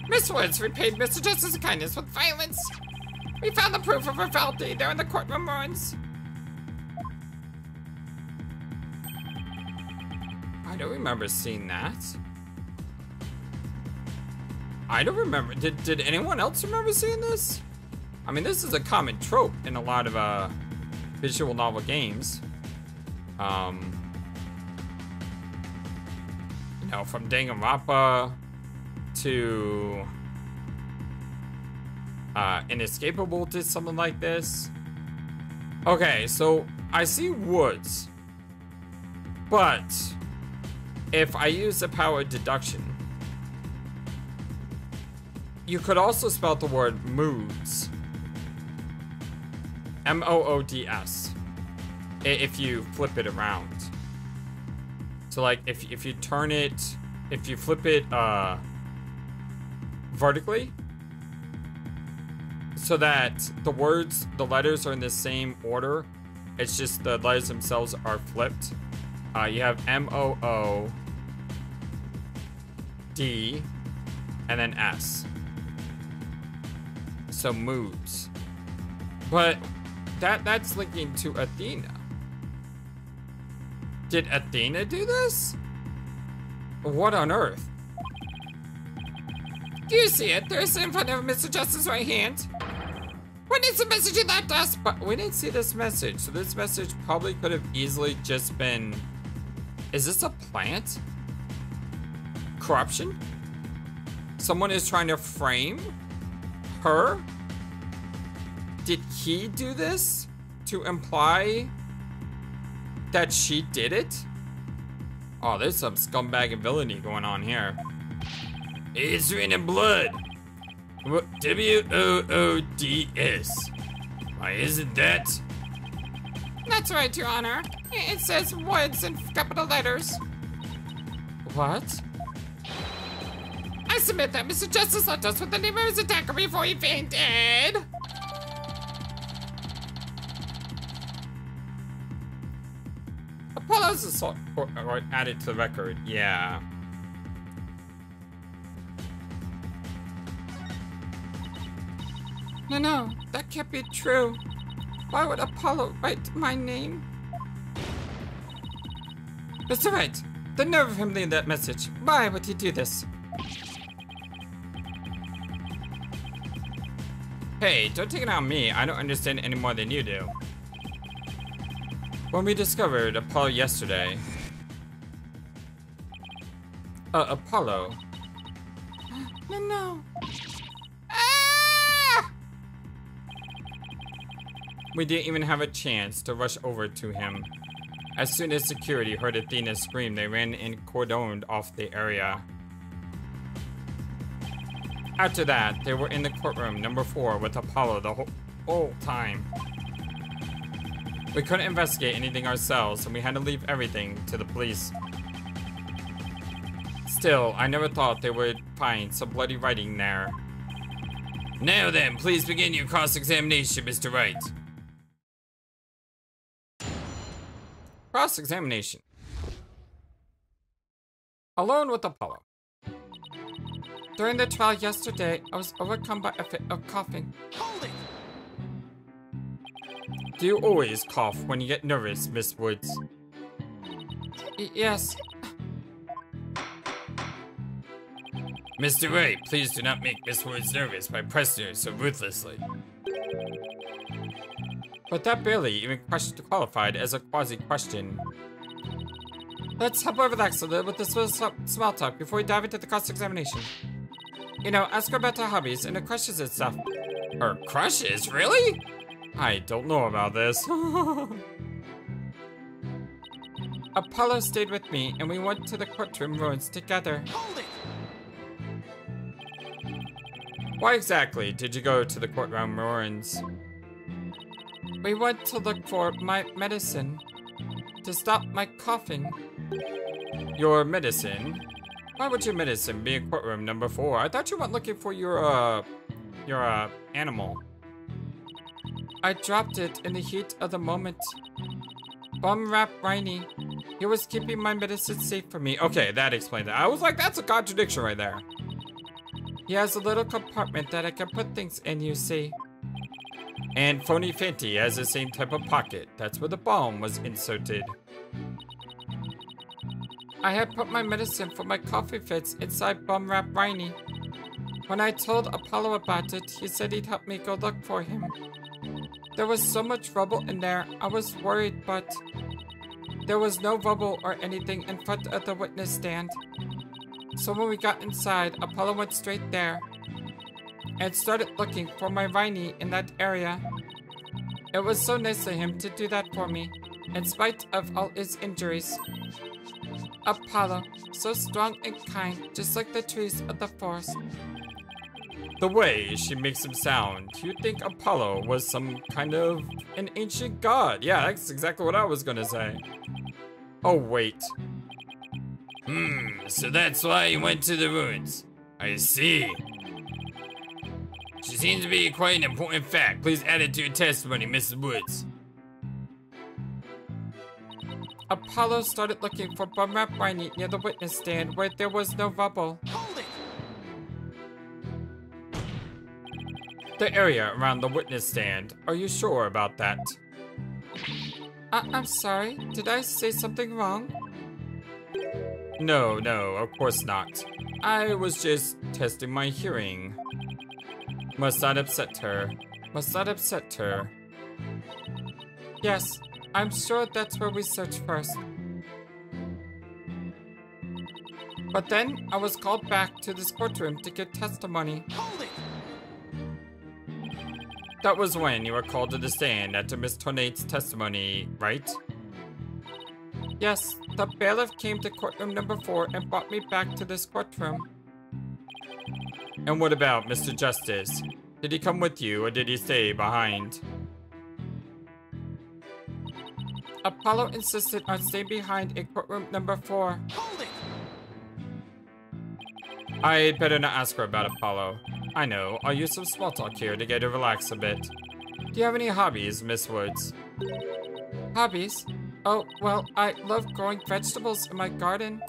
Miss Woods repaid Mr. Justice's kindness with violence. We found the proof of her foul deed there in the courtroom ruins. I don't remember seeing that. I don't remember. Did anyone else remember seeing this? I mean, this is a common trope in a lot of visual novel games. You know, from Danganronpa to Inescapable did something like this. Okay, so I see Woods, but if I use the power of deduction, you could also spell the word moods. M-O-O-D-S. If you flip it around. So like if you turn it, if you flip it vertically, so that the words, the letters are in the same order, it's just the letters themselves are flipped. You have M-O-O-D and then S. So moods. But that's linking to Athena. Did Athena do this? What on earth? Do you see it? There's in front of Mr. Justice's right hand. What is the message he left us? But we didn't see this message, so this message probably could have easily just been... Is this a plant? Corruption? Someone is trying to frame her? Did he do this to imply that she did it? Oh, there's some scumbag and villainy going on here. It's written in blood. W-O-O-D-S. Why isn't that? That's right, Your Honor. It says Woods in capital letters. What? I submit that Mr. Justice left us with the name of his attacker before he fainted. Apollo's assault added to the record. Yeah. No, that can't be true. Why would Apollo write my name? Mr. Wright, the nerve of him leaving that message. Why would he do this? Hey, don't take it on me. I don't understand any more than you do. When we discovered Apollo yesterday... Apollo. No. We didn't even have a chance to rush over to him. As soon as security heard Athena scream, they ran and cordoned off the area. After that, they were in the courtroom number 4 with Apollo the whole time. We couldn't investigate anything ourselves, and we had to leave everything to the police. Still, I never thought they would find some bloody writing there. Now then, please begin your cross-examination, Mr. Wright. Cross-examination. Alone with Apollo. During the trial yesterday, I was overcome by a fit of coughing. Hold it! Do you always cough when you get nervous, Miss Woods? Yes. Mr. Wright, please do not make Miss Woods nervous by pressing her so ruthlessly. But that barely even qualified as a quasi-question. Let's hop over relax a little with this little small talk before we dive into the cross-examination. You know, ask her about her hobbies and her crushes and stuff. Her crushes? Really? I don't know about this. Apollo stayed with me and we went to the courtroom ruins together. Hold it! Why exactly did you go to the courtroom ruins? We went to look for my medicine to stop my coughing. Your medicine? Why would your medicine be in courtroom number 4? I thought you went looking for your animal. I dropped it in the heat of the moment. Bum Rap Riney. He was keeping my medicine safe for me. Okay, that explains it. I was like, that's a contradiction right there. He has a little compartment that I can put things in, you see. And Phony Fenty has the same type of pocket. That's where the bomb was inserted. I had put my medicine for my coffee fits inside Bum Rap Riney. When I told Apollo about it, he said he'd help me go look for him. There was so much rubble in there, I was worried, but there was no rubble or anything in front of the witness stand. So when we got inside, Apollo went straight there and started looking for my Riney in that area. It was so nice of him to do that for me, in spite of all his injuries. Apollo, so strong and kind, just like the trees of the forest. The way she makes him sound, you'd think Apollo was some kind of an ancient god. Yeah, that's exactly what I was gonna say. Oh, wait. So that's why you went to the ruins. I see. She seems to be quite an important fact. Please add it to your testimony, Mrs. Woods. Apollo started looking for Bum Rap Riney near the witness stand where there was no rubble. Hold it! The area around the witness stand. Are you sure about that? I'm sorry, did I say something wrong? No, of course not. I was just testing my hearing. Must not upset her. Must not upset her. Yes, I'm sure that's where we searched first. But then I was called back to this courtroom to give testimony. Hold it! That was when you were called to the stand after Miss Tornade's testimony, right? Yes, the bailiff came to courtroom number 4 and brought me back to this courtroom. And what about Mr. Justice? Did he come with you or did he stay behind? Apollo insisted on staying behind in courtroom number 4. Hold it! I'd better not ask her about Apollo. I know, I'll use some small talk here to get her relaxed a bit. Do you have any hobbies, Miss Woods? Hobbies? Oh, well, I love growing vegetables in my garden.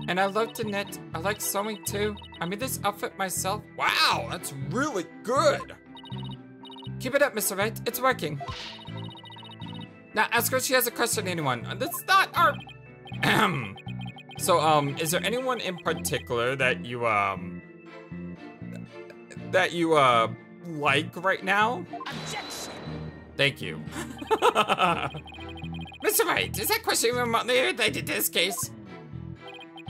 And I love to knit. I like sewing too. I made this outfit myself. Wow, that's really good! Keep it up, Mr. Wright. It's working. Now ask her if she has a crush on anyone. That's not our... So, is there anyone in particular that you, like right now? Objection! Thank you. Mr. Wright, is that question remotely related to this case?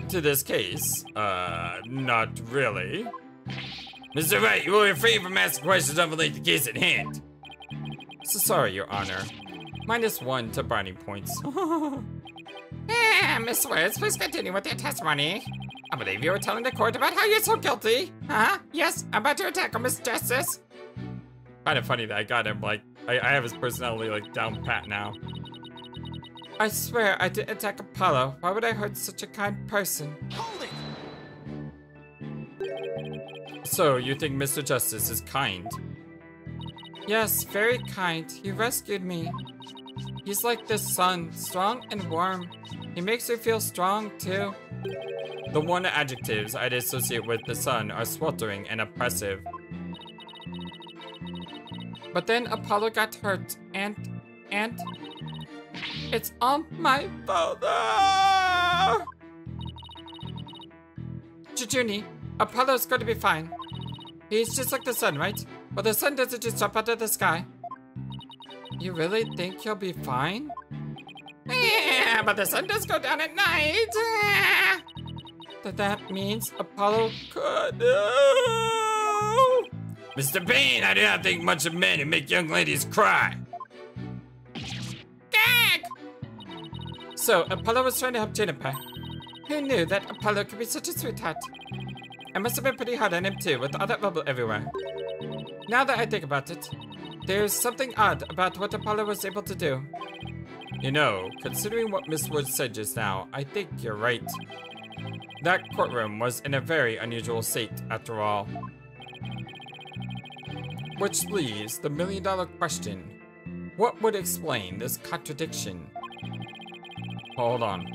To this case, not really. Mr. Wright, you will refrain from asking questions unrelated to the case at hand. So sorry, Your Honor. -1 to brownie points. Miss Woods, please continue with your testimony. I believe you were telling the court about how you're so guilty. Huh? Yes, I'm about to attack him, Miss Justice. Kind of funny that I got him, like, I have his personality, like, down pat now. I swear I didn't attack Apollo. Why would I hurt such a kind person? Hold it! So, you think Mr. Justice is kind? Yes, very kind. He rescued me. He's like the sun, strong and warm. He makes me feel strong, too. The one adjectives I'd associate with the sun are sweltering and oppressive. But then Apollo got hurt, and... It's all my fault. Jujuni, Apollo's going to be fine. He's just like the sun, right? But the sun doesn't just jump out of the sky. You really think he'll be fine? Yeah, but the sun does go down at night. That means Apollo could... Mr. Payne, I do not think much of men who make young ladies cry. Gag! So, Apollo was trying to help Juniper. Who knew that Apollo could be such a sweetheart? I must have been pretty hard on him too, with all that rubble everywhere. Now that I think about it, there's something odd about what Apollo was able to do. You know, considering what Miss Woods said just now, I think you're right. That courtroom was in a very unusual state, after all. Which leaves the million-dollar question. What would explain this contradiction? Hold on.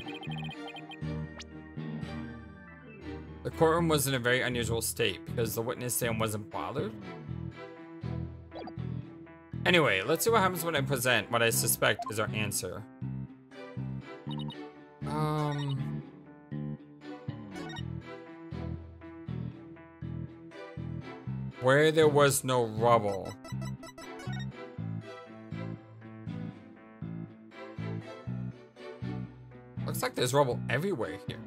The courtroom was in a very unusual state because the witness stand wasn't bothered? Anyway, let's see what happens when I present what I suspect is our answer. Where there was no rubble. Looks like there's rubble everywhere here.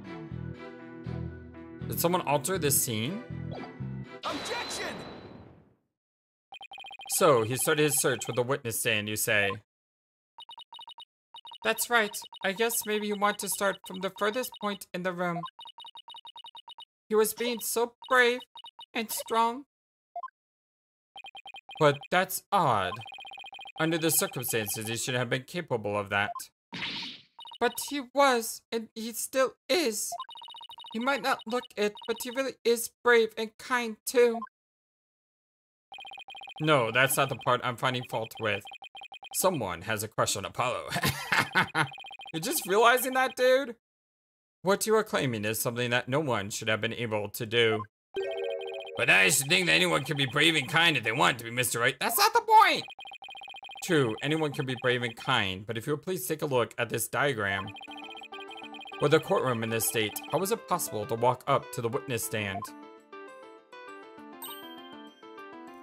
Did someone alter this scene? Objection! So, he started his search with the witness stand, you say. That's right. I guess maybe you want to start from the furthest point in the room. He was being so brave and strong. But that's odd. Under the circumstances, he should have been capable of that. But he was, and he still is. He might not look it, but he really is brave and kind too. No, that's not the part I'm finding fault with. Someone has a crush on Apollo. You're just realizing that, dude? What you are claiming is something that no one should have been able to do. But I should think that anyone can be brave and kind if they want to be, Mr. Wright. That's not the point! True, anyone can be brave and kind, but if you'll please take a look at this diagram. With a courtroom in this state, how was it possible to walk up to the witness stand?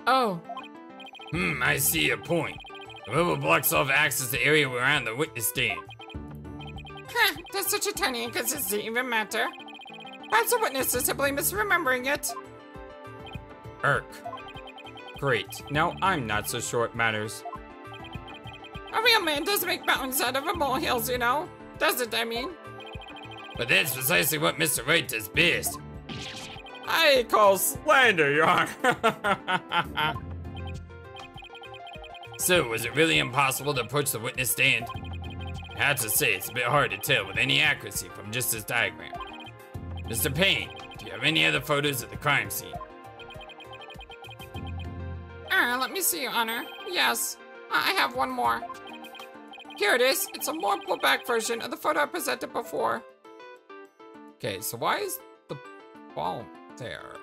Oh. I see your point. The rubble blocks off access to the area around the witness stand. Huh, does such a tiny inconsistency even matter? Perhaps the witness is simply misremembering it. Irk. Great, now I'm not so sure it matters. A real man doesn't make mountains out of molehills, you know? Doesn't, I mean? But that's precisely what Mr. Wright does best. I call slander, Your Honor. So, was it really impossible to approach the witness stand? I have to say, it's a bit hard to tell with any accuracy from just this diagram. Mr. Payne, do you have any other photos of the crime scene? Let me see, Your Honor. Yes, I have one more. Here it is. It's a more pulled back version of the photo I presented before. Okay, so why is the bomb there?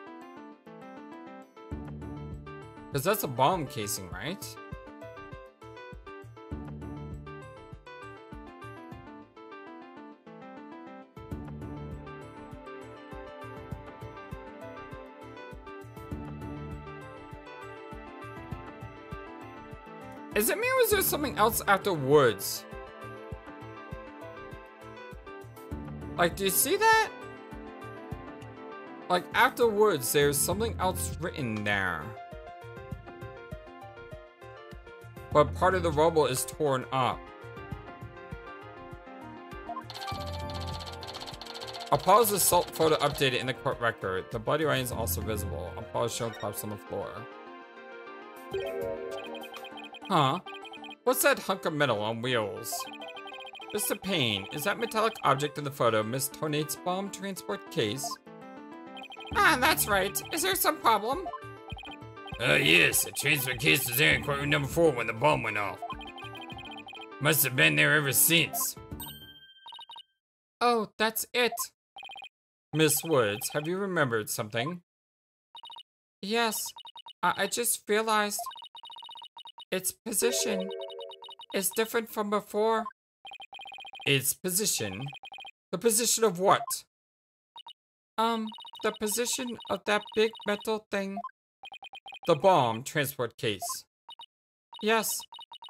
Because that's a bomb casing, right? Is it me or is there something else after Woods? Like, do you see that? Like, after Woods, there's something else written there. But part of the rubble is torn up. Apollo's assault photo updated in the court record. The bloody writing is also visible. Apollo's shown collapsed on the floor. Huh? What's that hunk of metal on wheels? Mr. Payne, is that metallic object in the photo Miss Tornate's bomb transport case? Ah, that's right. Is there some problem? Yes, the transfer case was there in courtroom number 4 when the bomb went off. Must have been there ever since. Oh, that's it. Miss Woods, have you remembered something? Yes, I just realized its position is different from before. Its position? The position of what? The position of that big metal thing. The bomb transport case. Yes,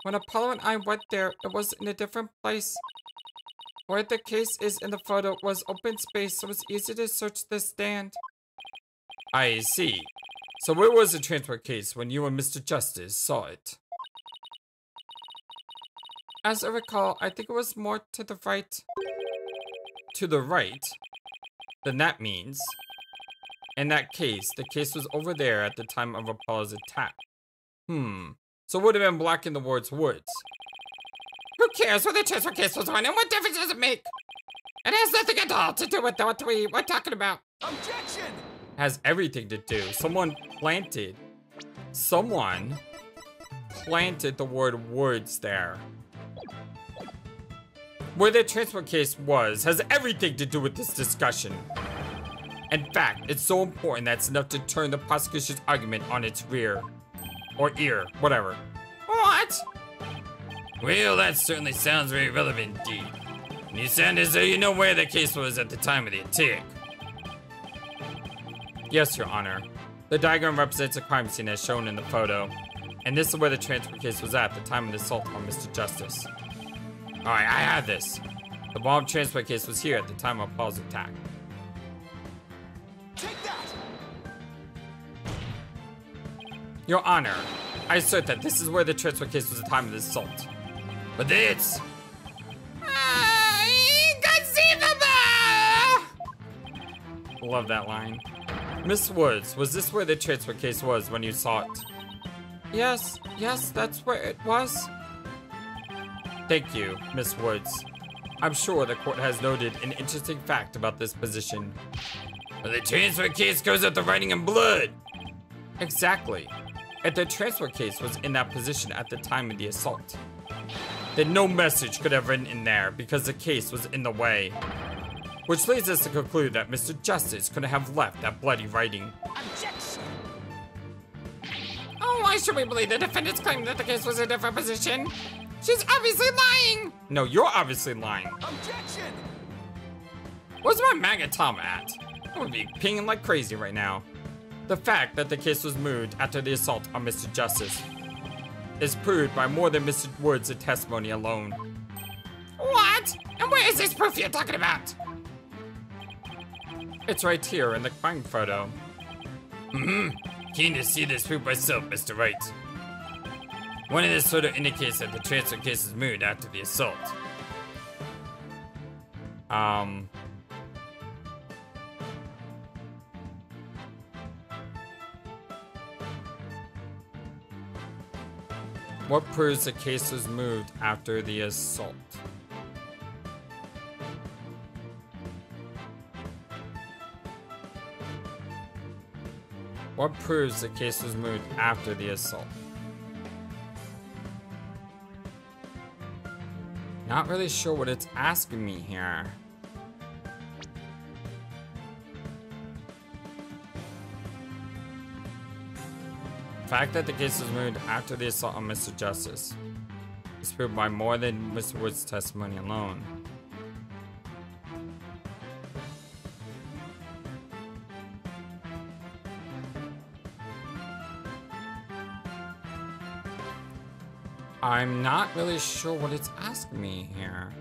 when Apollo and I went there, it was in a different place. Where the case is in the photo was open space, so it was easy to search the stand. I see. So where was the transport case when you and Mr. Justice saw it? As I recall, I think it was more to the right. To the right? Then that means, in that case, the case was over there at the time of Apollo's attack. So it would have been blocking the words Woods. Who cares where the transfer case was on, and what difference does it make? It has nothing at all to do with what we're talking about. Objection! Has everything to do. Someone planted the word Woods there. Where the transfer case was has everything to do with this discussion. In fact, it's so important that it's enough to turn the prosecution's argument on its rear. Or ear, whatever. What? Well, that certainly sounds very relevant indeed. And you sound as though you know where the case was at the time of the attack. Yes, Your Honor. The diagram represents a crime scene as shown in the photo. And this is where the transfer case was at the time of the assault on Mr. Justice. Alright, I have this. The bomb transfer case was here at the time of Apollo's attack. Take that! Your Honor, I assert that this is where the transfer case was at the time of the assault. But that's... Inconceivable! Love that line. Miss Woods, was this where the transfer case was when you saw it? Yes, that's where it was. Thank you, Miss Woods. I'm sure the court has noted an interesting fact about this position. But the transfer case goes up the writing in blood. Exactly. If the transfer case was in that position at the time of the assault, then no message could have written in there because the case was in the way. Which leads us to conclude that Mr. Justice couldn't have left that bloody writing. Objection! Oh, why should we believe the defendant's claim that the case was in a different position? She's obviously lying! No, you're obviously lying. Objection! Where's my Magatama at? I would be pinging like crazy right now. The fact that the case was moved after the assault on Mr. Justice is proved by more than Mr. Woods' testimony alone. What? And where is this proof you're talking about? It's right here in the crime photo. Keen to see this proof myself, Mr. Wright. One of this photo indicates that the transfer case was moved after the assault. What proves the case was moved after the assault? What proves the case was moved after the assault? Not really sure what it's asking me here. The fact that the case was moved after the assault on Mr. Justice is proved by more than Mr. Wood's testimony alone. I'm not really sure what it's asking me here.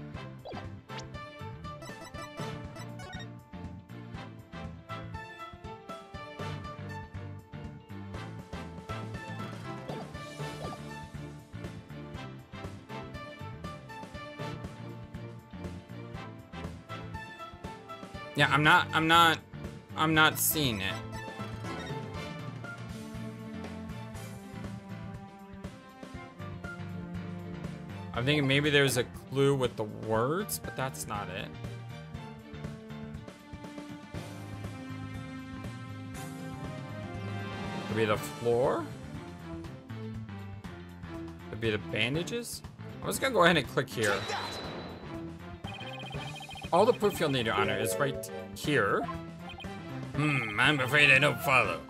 Yeah, I'm not seeing it. I'm thinking maybe there's a clue with the words, but that's not it. Could be the floor. Could be the bandages. I'm just gonna go ahead and click here. All the proof you'll need, Your Honor, is right here. I'm afraid I don't follow.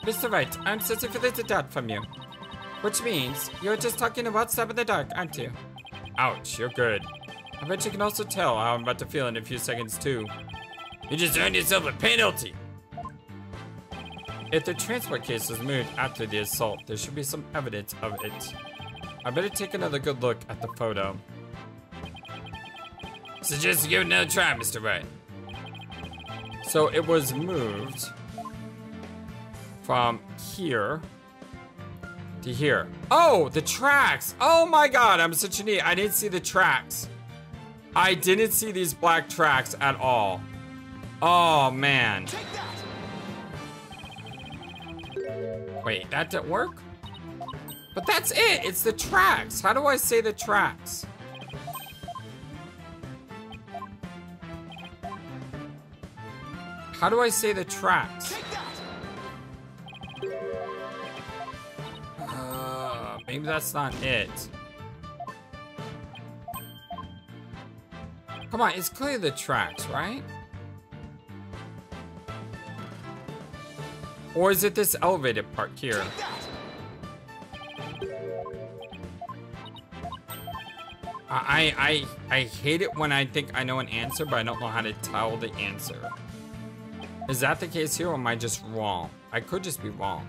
Mr. Wright, I'm searching for this doubt from you. Which means you're just talking about stab in the dark, aren't you? Ouch, you're good. I bet you can also tell how I'm about to feel in a few seconds, too. You just earned yourself a penalty. If the transport case was moved after the assault, there should be some evidence of it. I better take another good look at the photo. Suggest you give it another try, Mr. Wright. So it was moved from here to here. Oh, the tracks. Oh my God, I'm such an idiot. I didn't see the tracks. I didn't see these black tracks at all. Oh man. Wait, that didn't work? But that's it. It's the tracks. How do I say the tracks? How do I say the tracks? Maybe that's not it. Come on, it's clearly the tracks, right? Or is it this elevated part here? I hate it when I think I know an answer, but I don't know how to tell the answer. Is that the case here, or am I just wrong? I could just be wrong.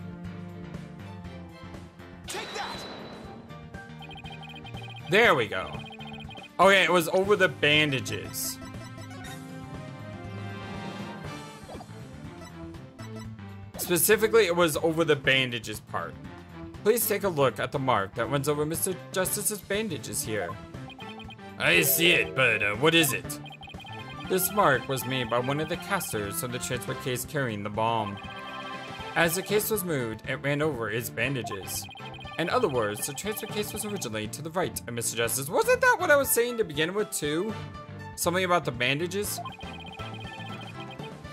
There we go. Okay, it was over the bandages. Specifically, it was over the bandages part. Please take a look at the mark that runs over Mr. Justice's bandages here. I see it, but what is it? This mark was made by one of the casters of the transport case carrying the bomb. As the case was moved, it ran over its bandages. In other words, the transfer case was originally to the right of Mr. Justice. Wasn't that what I was saying to begin with, too? Something about the bandages?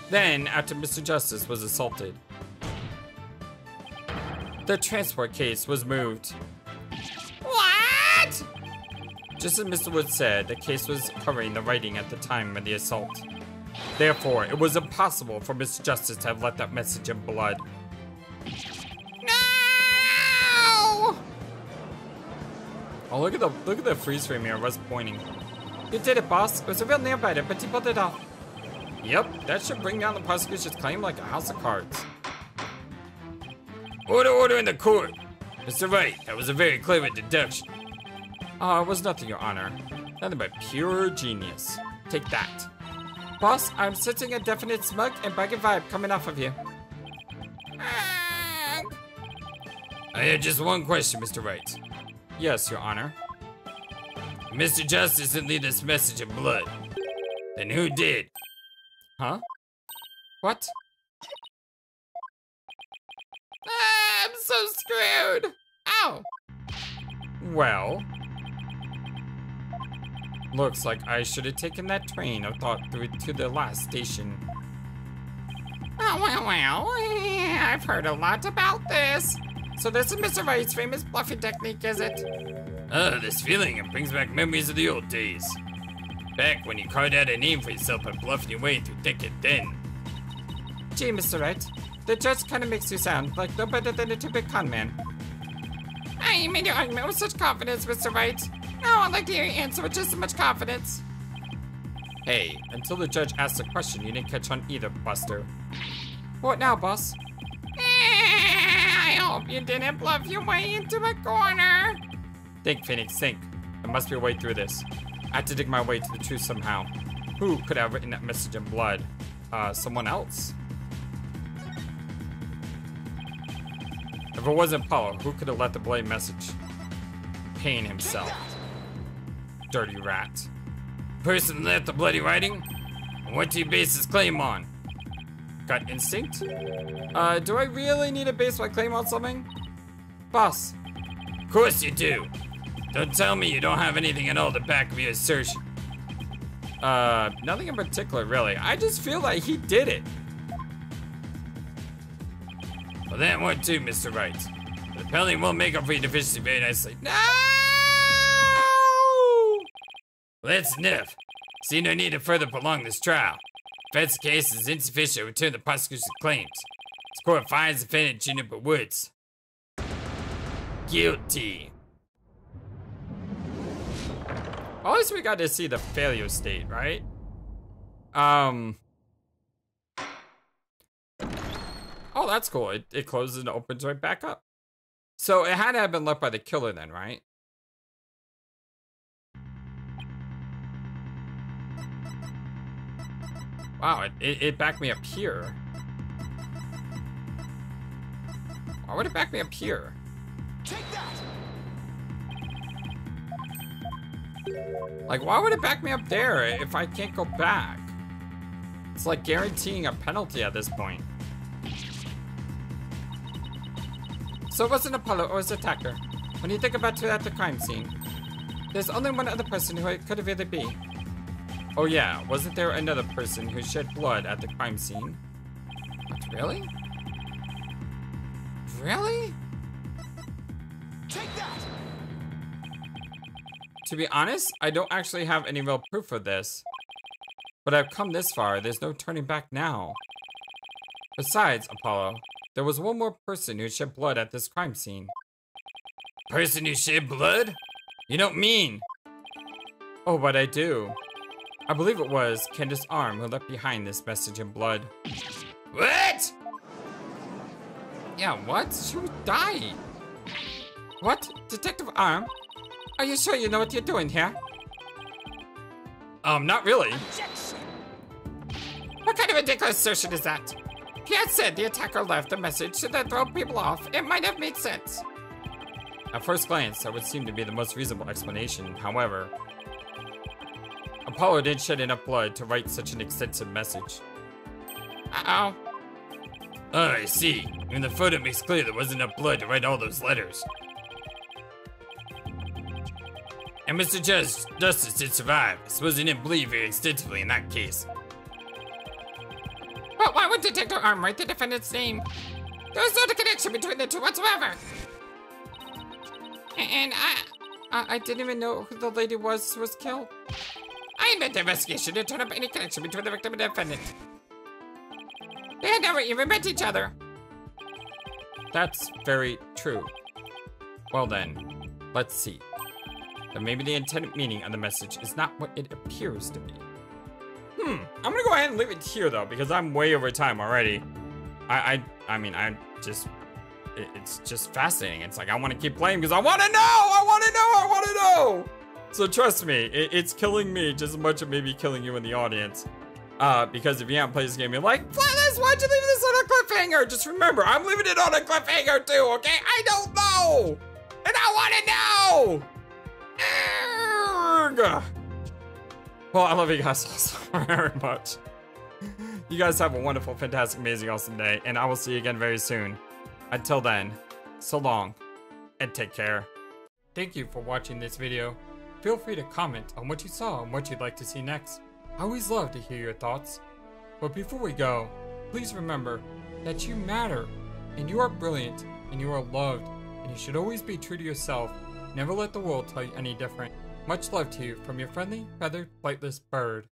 Then, after Mr. Justice was assaulted, the transport case was moved. What? Just as Mr. Wood said, the case was covering the writing at the time of the assault. Therefore, it was impossible for Mr. Justice to have left that message in blood. Oh, look at the freeze frame here of us pointing. You did it, boss. It was a real nail biter, but you pulled it off. Yep, that should bring down the prosecution's claim like a house of cards. Order in the court. Mr. Wright, that was a very clever deduction. It was nothing, Your Honor. Nothing but pure genius. Take that. Boss, I'm sensing a definite smug and bragging vibe coming off of you. I had just one question, Mr. Wright. Yes, Your Honor. Mr. Justice didn't leave this message in blood. Then who did? Huh? What? I'm so screwed. Ow. Well, looks like I should have taken that train of thought through to the last station. Oh, well, I've heard a lot about this. So this is Mr. Wright's famous bluffing technique, is it? Oh, this feeling, it brings back memories of the old days. Back when you carved out a name for yourself by bluffing your way through thick and thin. Gee, Mr. Wright, the judge kind of makes you sound like no better than a typical con man. I made your argument with such confidence, Mr. Wright. Now I'd like to hear your answer with just as much confidence. Hey, until the judge asked a question, you didn't catch on either, Buster. What now, boss? I hope you didn't bluff your way into a corner. Think, Phoenix, think. There must be a way through this. I have to dig my way to the truth somehow. Who could have written that message in blood? Someone else? If it wasn't Apollo, who could have let the blade message? Payne himself. Dirty rat. Person left the bloody writing? And what do you base this claim on? Gut instinct? Do I really need to base my claim on something? Boss. Of course you do. Don't tell me you don't have anything at all to back up your assertion. Nothing in particular, really. I just feel like he did it. Well, that one too, Mr. Wright. The penalty won't make up for your deficiency very nicely. No! Let's sniff. See no need to further prolong this trial. Defense case is insufficient to return the prosecution's claims. This court finds defendant Juniper Woods guilty. At least we got to see the failure state, right? Oh, that's cool. It closes and opens right back up. So it had to have been left by the killer then, right? Wow, it backed me up here. Why would it back me up here? Take that! Like, why would it back me up there if I can't go back? It's like guaranteeing a penalty at this point. So it wasn't Apollo or his attacker. When you think about it at the crime scene, there's only one other person who it could have either be. Oh yeah, wasn't there another person who shed blood at the crime scene? What, really? Really? Take that! To be honest, I don't actually have any real proof of this. But I've come this far, there's no turning back now. Besides, Apollo, there was one more person who shed blood at this crime scene. Person who shed blood? You don't mean? Oh, but I do. I believe it was Candace Arm who left behind this message in blood. What? Yeah, what? She died. What? Detective Arm? Are you sure you know what you're doing here? Not really. Objection! What kind of ridiculous assertion is that? He had said the attacker left a message to then throw people off. It might have made sense. At first glance, that would seem to be the most reasonable explanation. However, Apollo didn't shed enough blood to write such an extensive message. Uh-oh. Oh, I see. Even the photo makes clear there wasn't enough blood to write all those letters. And Mr. Justice did survive. I suppose he didn't bleed very extensively in that case. But why would Detective Arm write the defendant's name? There was no connection between the two whatsoever. And I didn't even know who the lady was who was killed. I admit the investigation didn't turn up any connection between the victim and the defendant. They had never even met each other. That's very true. Well then, let's see. Then maybe the intended meaning of the message is not what it appears to be. I'm gonna go ahead and leave it here though, because I'm way over time already. It's just fascinating. It's like I want to keep playing because I want to know. So trust me, it's killing me just as much as maybe killing you in the audience. Because if you haven't played this game, you're like, Flightless, why'd you leave this on a cliffhanger? Just remember, I'm leaving it on a cliffhanger too, okay? I don't know, and I want to know. Urgh. Well, I love you guys all so very much. You guys have a wonderful, fantastic, amazing, awesome day, and I will see you again very soon. Until then, so long, and take care. Thank you for watching this video. Feel free to comment on what you saw and what you'd like to see next. I always love to hear your thoughts. But before we go, please remember that you matter, and you are brilliant, and you are loved, and you should always be true to yourself. Never let the world tell you any different. Much love to you from your friendly, feathered, flightless bird.